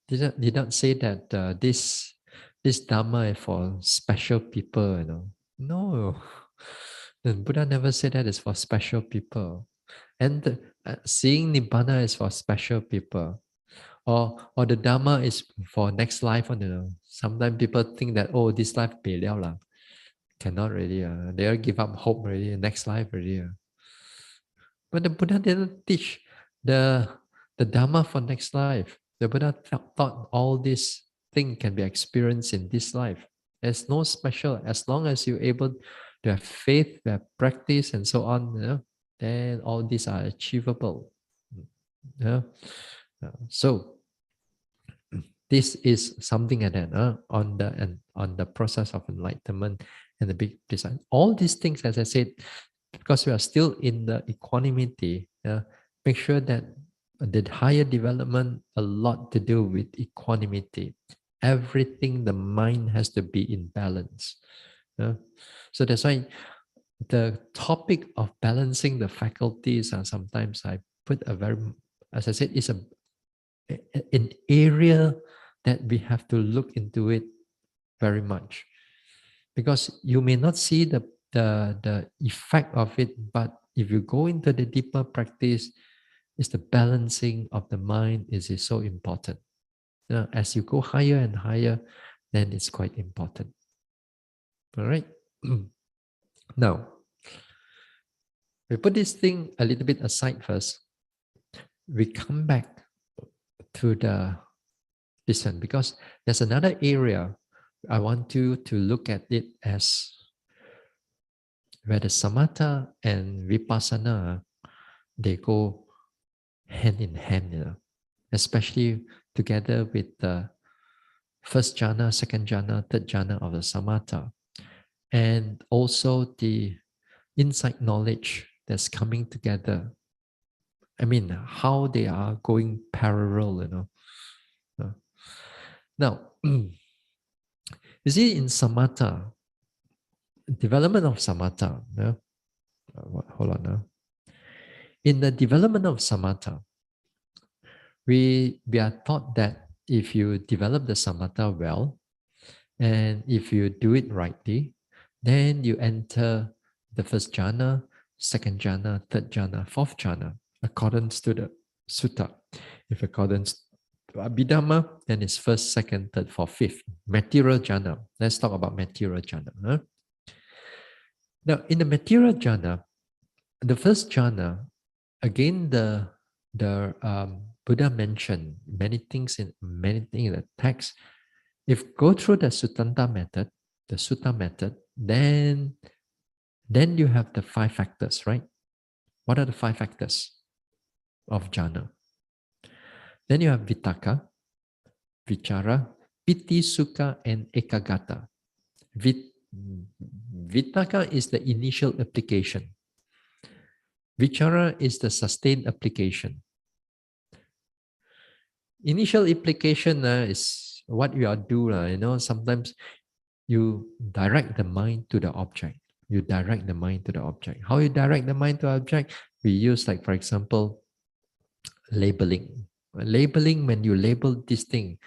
did not say that this Dharma is for special people, you know. No. The Buddha never said that it's for special people. And seeing Nibbana is for special people. Or the Dharma is for next life. You know. Sometimes people think that, oh, this life 没了啦. Cannot really. They all give up hope already. Next life already. But the Buddha didn't teach the Dharma for next life. The Buddha thought all these things can be experienced in this life. There's no special. As long as you're able to have faith, to have practice, and so on, you know, then all these are achievable. Yeah. So this is something like that on the process of enlightenment and the big design. All these things, as I said, because we are still in the equanimity, make sure that the higher development a lot to do with equanimity. Everything, the mind has to be in balance. So that's why the topic of balancing the faculties, sometimes I put a very, as I said, it's an area that we have to look into it very much, because you may not see the effect of it, but if you go into the deeper practice, it's the balancing of the mind is so important. As you go higher and higher, then it's quite important. All right. Now, we put this thing a little bit aside first. We come back to this one, because there's another area I want you to look at it as where the samatha and vipassana, they go hand in hand, you know, especially together with the first jhana, second jhana, third jhana of the samatha, and also the insight knowledge that's coming together. I mean, how they are going parallel, you know. Now, you see, in samatha, development of samatha, hold on now. In the development of samatha, we are taught that if you develop the samatha well, and if you do it rightly, then you enter the first jhana, second jhana, third jhana, fourth jhana, according to the sutta. If according to Abhidhamma, then it's first, second, third, fourth, fifth. Material jhana. Let's talk about material jhana. Now, in the material jhana, the first jhana, again, the Buddha mentioned many things in the text. If go through the Sutta method, then you have the 5 factors, right? What are the 5 factors of jhana? Then you have vitakka, vichara, piti, sukha, and ekagata. Vitakka is the initial application. Vichara is the sustained application. Initial application is what you are doing. You know, sometimes you direct the mind to the object. You direct the mind to the object. How you direct the mind to the object? We use, like, for example, labeling. Labeling, when you label this thing,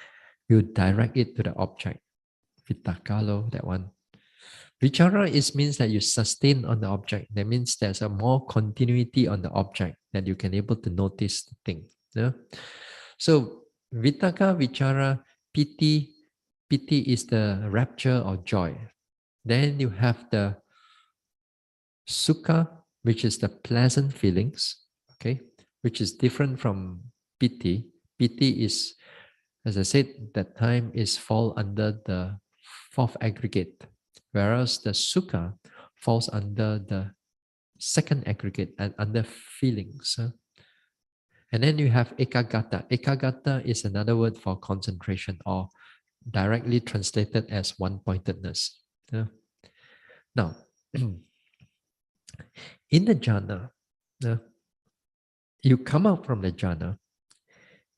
you direct it to the object. Vitakalo, that one. Vichara means that you sustain on the object. That means there's a more continuity on the object that you can able to notice the thing. Yeah? So vitaka, vichara, piti. Piti is the rapture or joy. Then you have the sukha, which is the pleasant feelings, okay, which is different from piti. Piti is, as I said, that time is fall under the fourth aggregate, whereas the sukha falls under the second aggregate and under feelings. And then you have ekagata. Ekagata is another word for concentration, or directly translated as one-pointedness. Now, in the jhana, you come out from the jhana.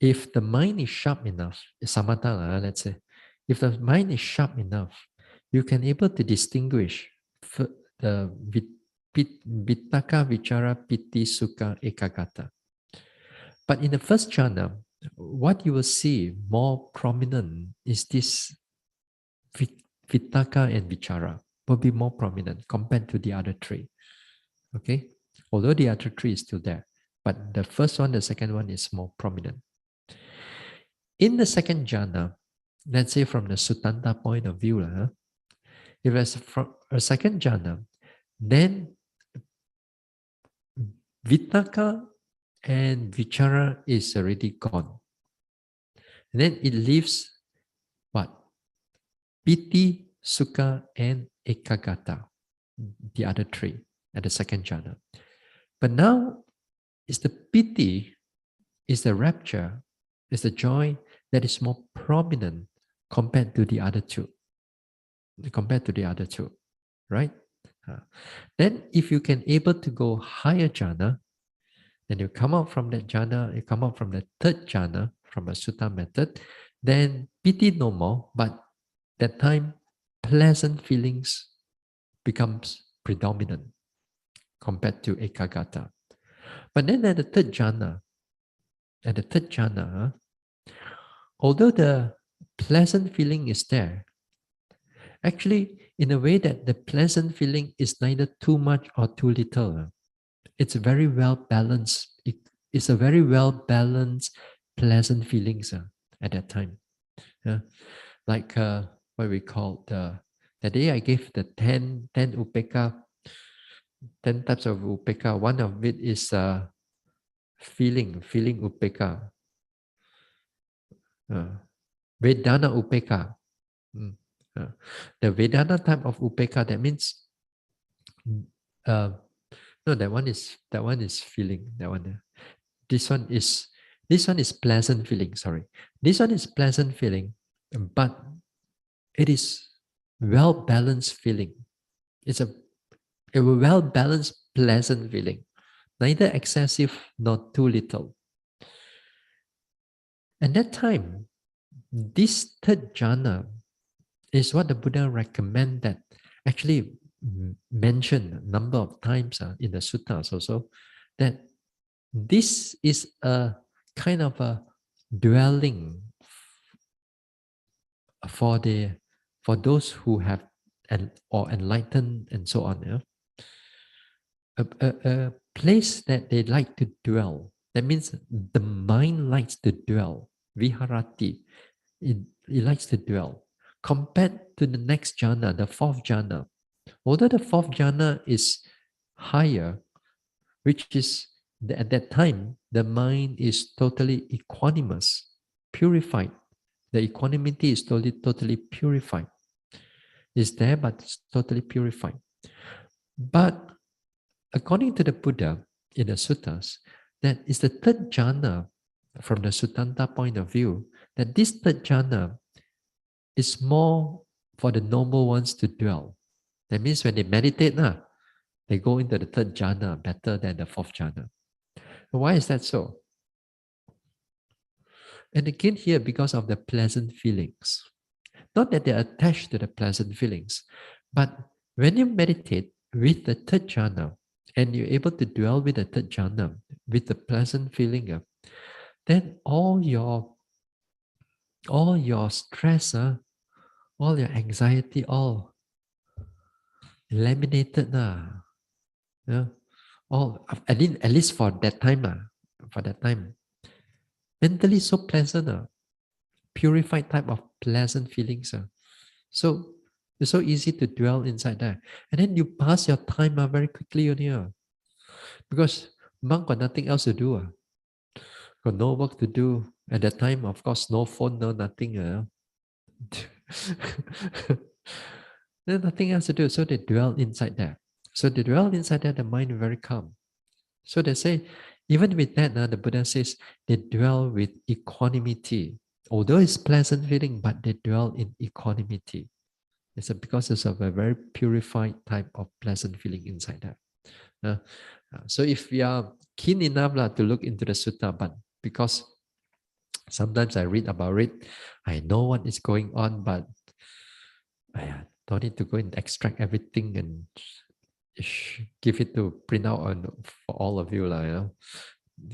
If the mind is sharp enough, samatha, let's say, if the mind is sharp enough, you can able to distinguish the vitaka, vichara, piti, sukha, ekagata. But in the first jhana, what you will see more prominent is this vitaka and vichara will be more prominent compared to the other three. Okay, although the other three is still there, but the first one, the second one is more prominent. In the second jhana, let's say from the Sutanta point of view, if it's from a second jhana, then vitaka and vichara is already gone. And then it leaves what? Piti, sukha, and ekagata, the other three at the second jhana. But now is the piti, is the rapture, is the joy that is more prominent compared to the other two. Right? Then if you can able to go higher jhana, then you come out from that jhana, you come out from the third jhana, from a sutta method, then piti no more, but that time pleasant feelings becomes predominant compared to ekagata. But then at the third jhana, although the pleasant feeling is there, actually, in a way that the pleasant feeling is neither too much or too little. It's very well balanced. It's a very well balanced, pleasant feelings at that time. Like what we call the day I gave the 10 upeka, 10 types of upeka. One of it is feeling upeka. Vedana upeka. The Vedana type of upeka, that means no, that one is feeling. That one. This one is pleasant feeling. Sorry, this one is pleasant feeling, but it is well balanced feeling. It's a well balanced pleasant feeling, neither excessive nor too little. And that time, this third jhana is what the Buddha recommend, that actually mentioned a number of times in the suttas also, that this is a kind of a dwelling for those who have or enlightened and so on. A place that they like to dwell. That means the mind likes to dwell. Viharati. It likes to dwell. Compared to the next jhana, the fourth jhana. Although the fourth jhana is higher, which is at that time, the mind is totally equanimous, purified. The equanimity is totally purified. It's there, but it's totally purified. But according to the Buddha in the suttas, that is the third jhana from the Sutanta point of view, that this third jhana is more for the noble ones to dwell. That means when they meditate, they go into the third jhana better than the fourth jhana. Why is that so? And again here, because of the pleasant feelings. Not that they're attached to the pleasant feelings, but when you meditate with the third jhana and you're able to dwell with the third jhana with the pleasant feeling, then all your stress, all your anxiety, all eliminated. Yeah. All at least for that time. For that time. Mentally so pleasant. Purified type of pleasant feelings. So it's so easy to dwell inside that. And then you pass your time very quickly only. Because monk got nothing else to do. Got no work to do. At that time, of course, no phone, no nothing. There's nothing else to do. So they dwell inside there. So they dwell inside there, the mind is very calm. So they say, even with that, the Buddha says they dwell with equanimity. Although it's pleasant feeling, but they dwell in equanimity. Because it's of a very purified type of pleasant feeling inside there. So if we are keen enough to look into the sutta, but because sometimes I read about it, I know what is going on, but I don't need to go and extract everything and give it to print out for all of you.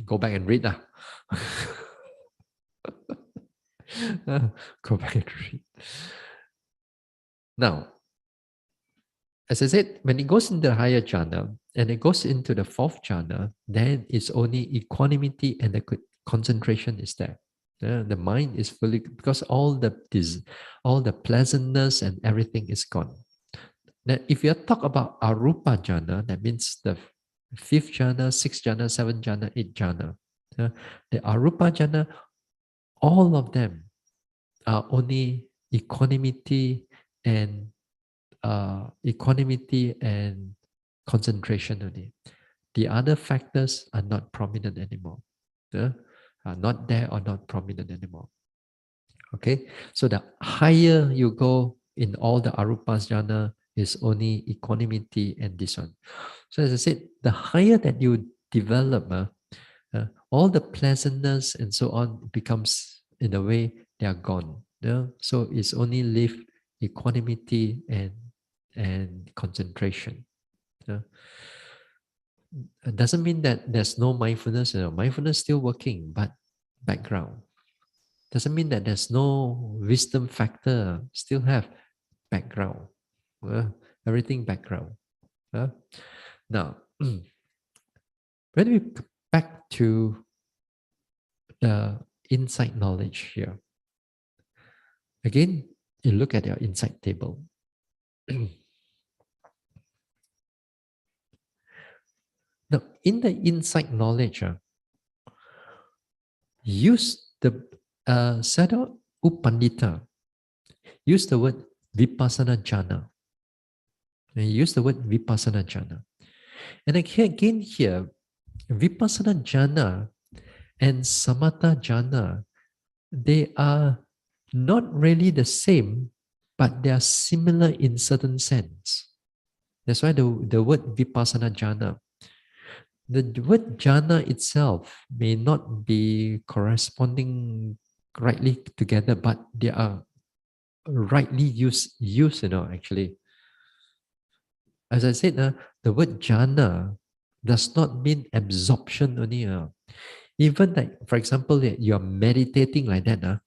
Go back and read. Go back and read. Now, as I said, when it goes into the higher jhana and it goes into the fourth jhana, then it's only equanimity and the concentration is there. The mind is fully, because all the pleasantness and everything is gone. Now, if you talk about arupa jhana, that means the fifth jhana, sixth jhana, seventh jhana, eighth jhana. The arupa jhana, all of them are only equanimity and concentration only. The other factors are not prominent anymore. Are not there or not prominent anymore. Okay, so the higher you go in all the arupas jhana is only equanimity and this one. So as I said, the higher that you develop, all the pleasantness and so on becomes, in a way, they are gone. So it's only live equanimity and concentration. It doesn't mean that there's no mindfulness. Mindfulness still working, but background. Doesn't mean that there's no wisdom factor. Still have background. Everything background. Now, when we back to the insight knowledge here, again, you look at your insight table. Now, in the insight knowledge, use the Sada Upandita, use the word Vipassana Jhana. Use the word Vipassana Jhana. And again here, Vipassana Jhana and Samatha Jhana, they are not really the same, but they are similar in certain sense. That's why the word Vipassana Jhana. The word jhana itself may not be corresponding rightly together, but they are rightly used, actually. As I said, the word jhana does not mean absorption only. Even like, for example, you're meditating like that.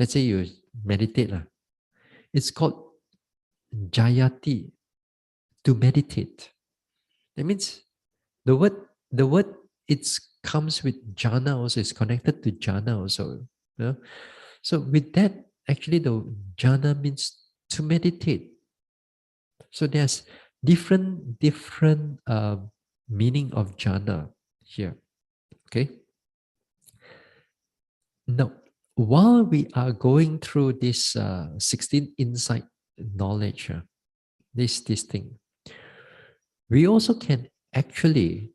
Let's say you meditate. It's called jayati, to meditate. That means the word it comes with jhana also, it's connected to jhana also. So with that, actually the jhana means to meditate. So there's different meaning of jhana here. Okay. Now, while we are going through this 16 insight knowledge, this thing, we also can actually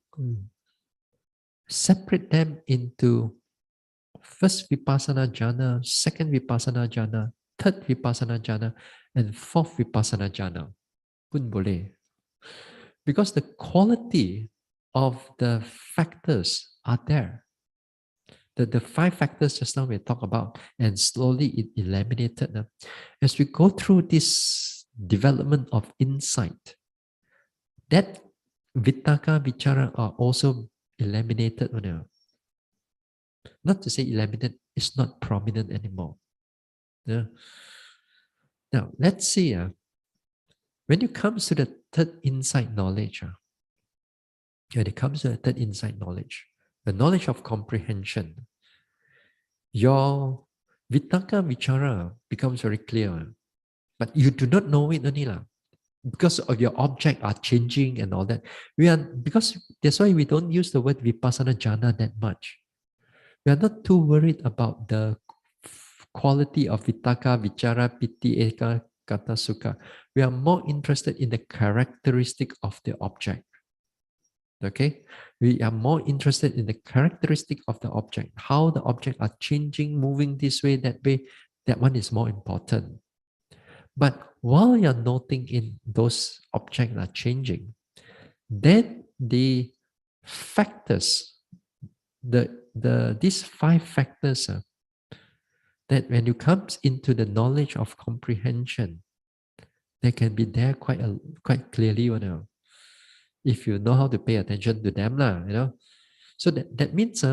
separate them into first vipassana jhana, second vipassana jhana, third vipassana jhana, and fourth vipassana jhana. Pun boleh. Because the quality of the factors are there. The five factors just now we talked about, and slowly it eliminated. As we go through this development of insight, that vittaka, vichara are also eliminated. Not to say eliminate, it's not prominent anymore. Yeah. Now, let's see. When it comes to the third insight knowledge, when it comes to the third insight knowledge, the knowledge of comprehension, your vitaka vichara becomes very clear. But you do not know it only lah. Because of your object are changing and all that. Because that's why we don't use the word vipassana jhana that much. We are not too worried about the quality of vitaka, vichara, piti, eka, kata, sukha. We are more interested in the characteristic of the object. Okay? We are more interested in the characteristic of the object, how the object are changing, moving this way, that way. That one is more important. But while you're noting in those objects are changing, then the factors, these five factors that when you come into the knowledge of comprehension, they can be there quite clearly, if you know how to pay attention to them, So that means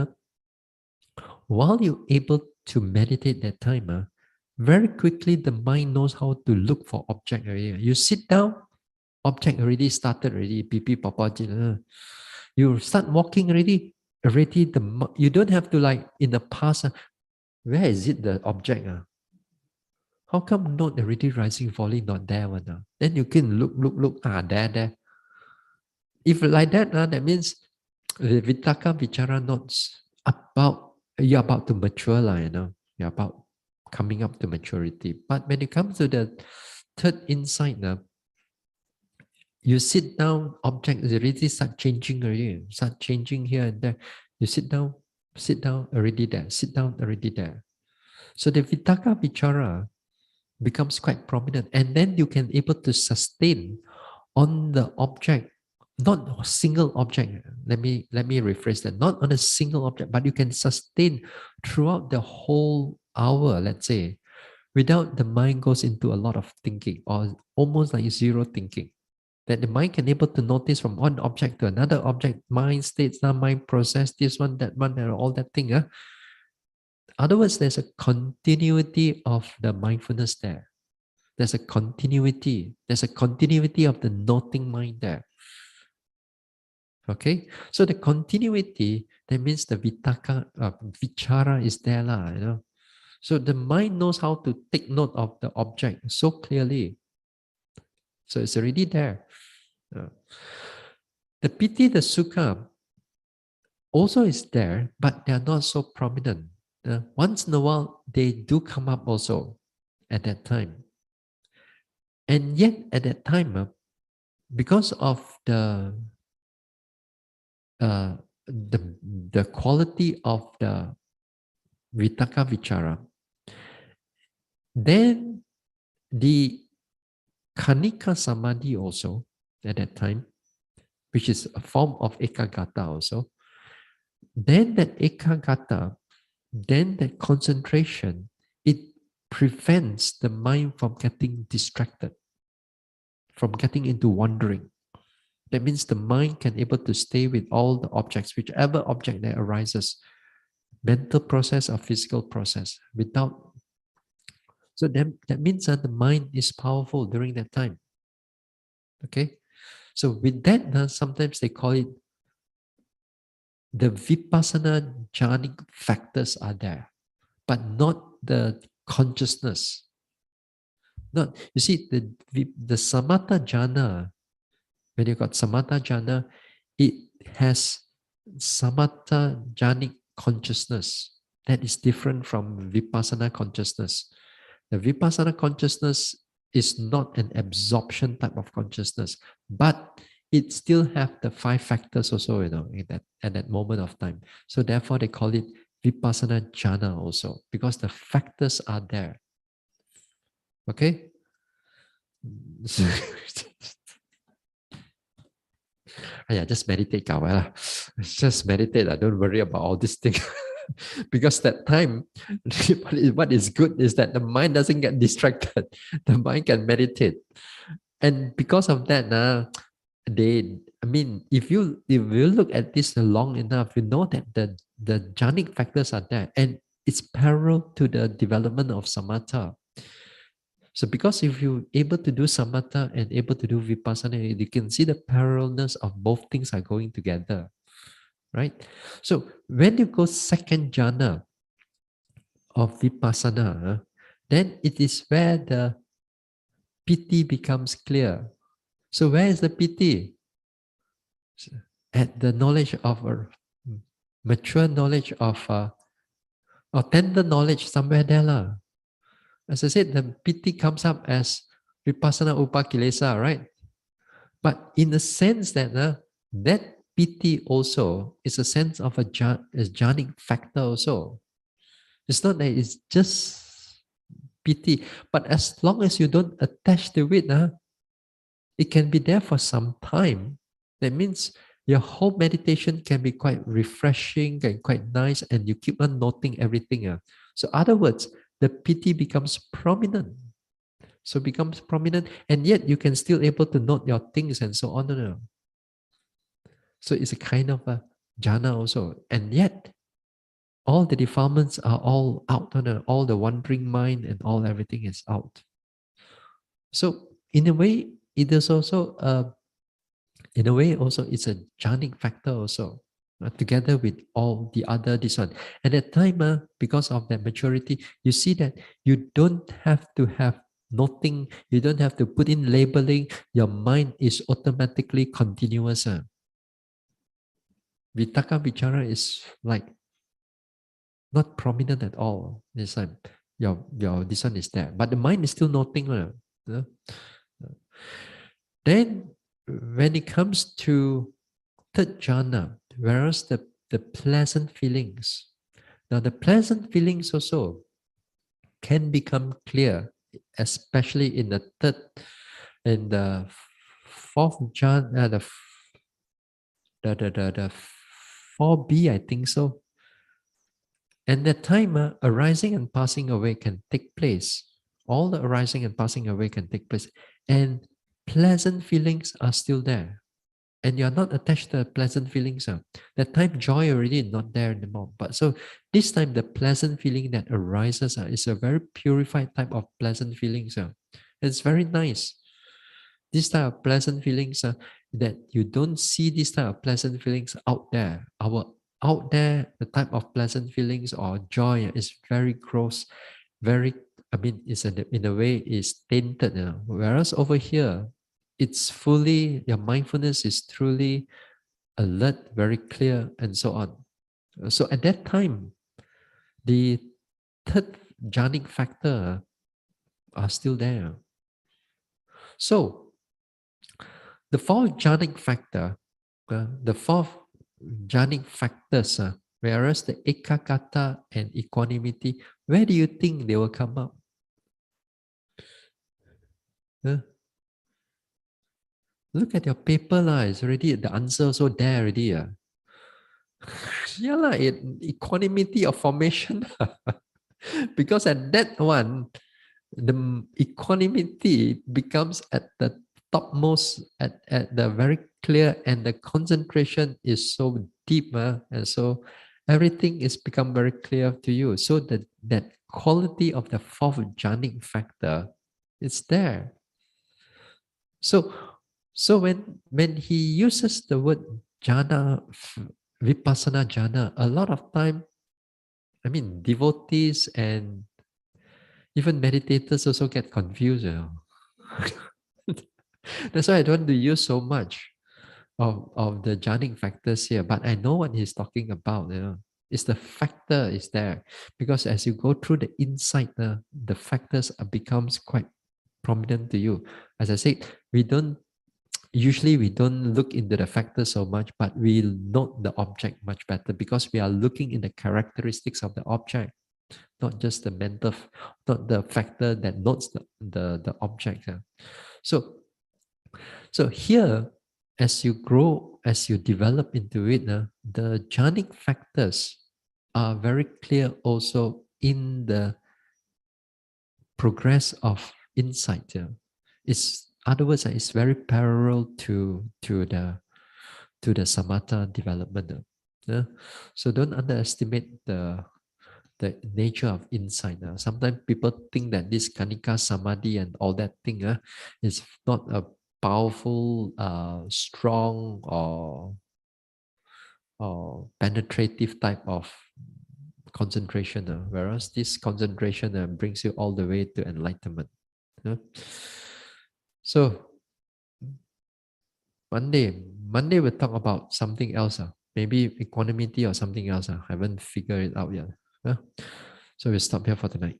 while you're able to meditate that time, very quickly the mind knows how to look for object already. You sit down, object already started already. Pipi papa. You start walking already. You don't have to like in the past. Where is it the object? How come not already rising, falling, not there one? Then you can look. There. If like that, that means the vitaka vichara not about you're about to mature, You're about coming up to maturity. But when it comes to the third insight, you sit down, object already start changing already, start changing here and there. You sit down, already there, sit down, already there. So the vitaka vichara becomes quite prominent, and then you can able to sustain on the object, not a single object. Let me rephrase that. Not on a single object, but you can sustain throughout the whole hour, let's say, without the mind goes into a lot of thinking or almost like zero thinking. That the mind can able to notice from one object to another object, mind states, mind process, this one, that one, and all that thing. In other words, there's a continuity of the mindfulness there. There's a continuity. There's a continuity of the noting mind there. Okay, so the continuity, that means the vitaka, vichara is there, So the mind knows how to take note of the object so clearly. So it's already there. The piti, the sukha, also is there, but they are not so prominent. Once in a while, they do come up also at that time. And yet, at that time, because of the quality of the vitaka vichara, then the kanika samadhi also at that time, which is a form of ekagata also, then that ekagata, then that concentration, it prevents the mind from getting distracted, from getting into wandering. That means the mind can able to stay with all the objects, whichever object that arises, mental process or physical process, without. So that means that the mind is powerful during that time. Okay, so with that, sometimes they call it the vipassana jhanic factors are there, but not the consciousness. Not, you see, the samatha jhana, when you got samatha jhana, it has samatha jhanic consciousness that is different from vipassana consciousness. The vipassana consciousness is not an absorption type of consciousness, but it still have the five factors also, at that moment of time. So therefore they call it vipassana jhana also, because the factors are there. Okay? Just meditate, just meditate. Don't worry about all these things. Because that time, what is good is that the mind doesn't get distracted. The mind can meditate. And because of that, if you look at this long enough, you know that the jhanic factors are there, and it's parallel to the development of samatha. So because if you're able to do samatha and able to do vipassana, you can see the parallelness of both things are going together, right? So when you go second jhana of vipassana, then it is where the piti becomes clear. So where is the piti? At the knowledge of a mature knowledge of or tender knowledge somewhere there lah. As I said, the piti comes up as vipassana upakilesa, right? But in the sense that that piti also is a sense of a jhanic factor also. It's not that it's just piti, but as long as you don't attach to it, it can be there for some time. That means your whole meditation can be quite refreshing and quite nice, and you keep on noting everything. So, other words, the piti becomes prominent. So becomes prominent, and yet you can still able to note your things and so on. So it's a kind of a jhana also, and yet all the defilements are all out. All the wandering mind and all everything is out. So in a way, it is also it's a jhanic factor also, together with all the other this one. And at time, because of that maturity, you see that you don't have to have noting, you don't have to put in labeling. Your mind is automatically continuous. Vitaka vichara is like not prominent at all. This time, your this one is there, but the mind is still noting. Then, when it comes to third jhana, whereas the pleasant feelings. Now, the pleasant feelings also can become clear, especially in the third, in the fourth jhana, the 4B, I think so. And the time arising and passing away can take place. All the arising and passing away can take place. And pleasant feelings are still there. And you're not attached to pleasant feelings. That time joy already not there anymore. But so this time the pleasant feeling that arises is a very purified type of pleasant feelings. It's very nice. This type of pleasant feelings that you don't see this type of pleasant feelings out there. Out there, the type of pleasant feelings or joy is very gross, very, it's in a way is tainted. Whereas over here, it's fully, your mindfulness is truly alert, very clear, and so on. So at that time, the third jhanic factor are still there. So the fourth jhanic factor, the fourth jhanic factors, whereas the ekakata and equanimity, where do you think they will come up? Look at your paper lah. It's already the answer also there already. Yeah lah, equanimity of formation. Because at that one, the equanimity becomes at the topmost, at the very clear, and the concentration is so deep, and so everything is become very clear to you. So that quality of the fourth jhanic factor is there. So when he uses the word jhana, vipassana jhana, a lot of time, devotees and even meditators also get confused. That's why I don't want to use so much of the jhanic factors here, but I know what he's talking about. It's the factor is there, because as you go through the insight, the factors becomes quite prominent to you. As I said, we don't look into the factors so much, but we note the object much better because we are looking in the characteristics of the object, not just the mental, not the factor that notes the object. So here, as you grow, as you develop into it, the jhanic factors are very clear also in the progress of insight. It's other words, it's very parallel to the samatha development. Yeah? So don't underestimate the nature of insight. Sometimes people think that this Kanika Samadhi and all that thing is not a powerful, strong, or penetrative type of concentration. Whereas this concentration brings you all the way to enlightenment. So Monday we'll talk about something else. Maybe equanimity or something else. I haven't figured it out yet. Huh? So we'll stop here for tonight.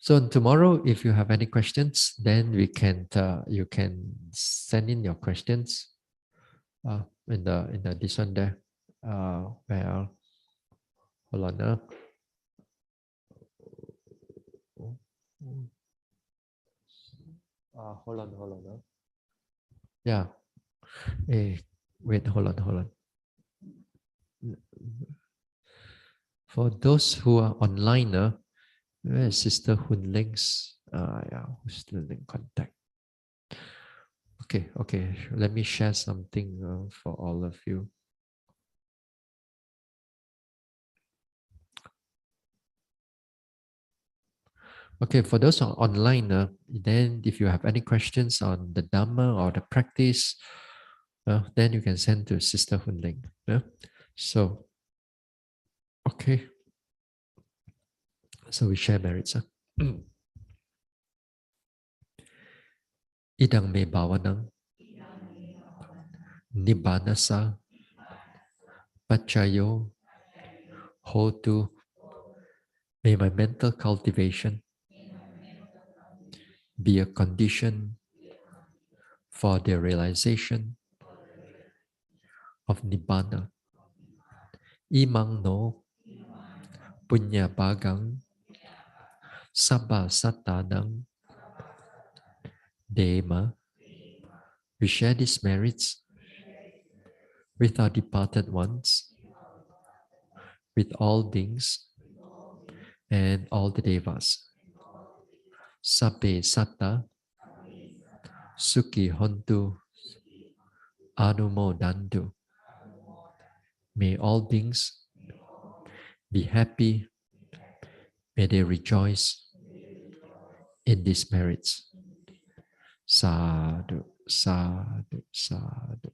So tomorrow, if you have any questions, then you can send in your questions in the this one there. Well, hold on. Hold on. Yeah. Hey, wait, hold on. For those who are online, where is Sister Hun Ling's? Yeah, who's still in contact? Okay. Let me share something for all of you. Okay, for those online, then if you have any questions on the Dhamma or the practice, then you can send to Sister Hun Ling. So, okay. So we share merits. Idang me bhavanang nibbanasa pachayo hotu. May my mental cultivation be a condition for the realization of Nibbana. Imang no punya bagang sabba satanang dema. We share these merits with our departed ones, with all beings and all the devas. Sabbe satta sukhi hontu anumodantu. May all beings be happy. May they rejoice in these merits. Sadhu, sadhu, sadhu.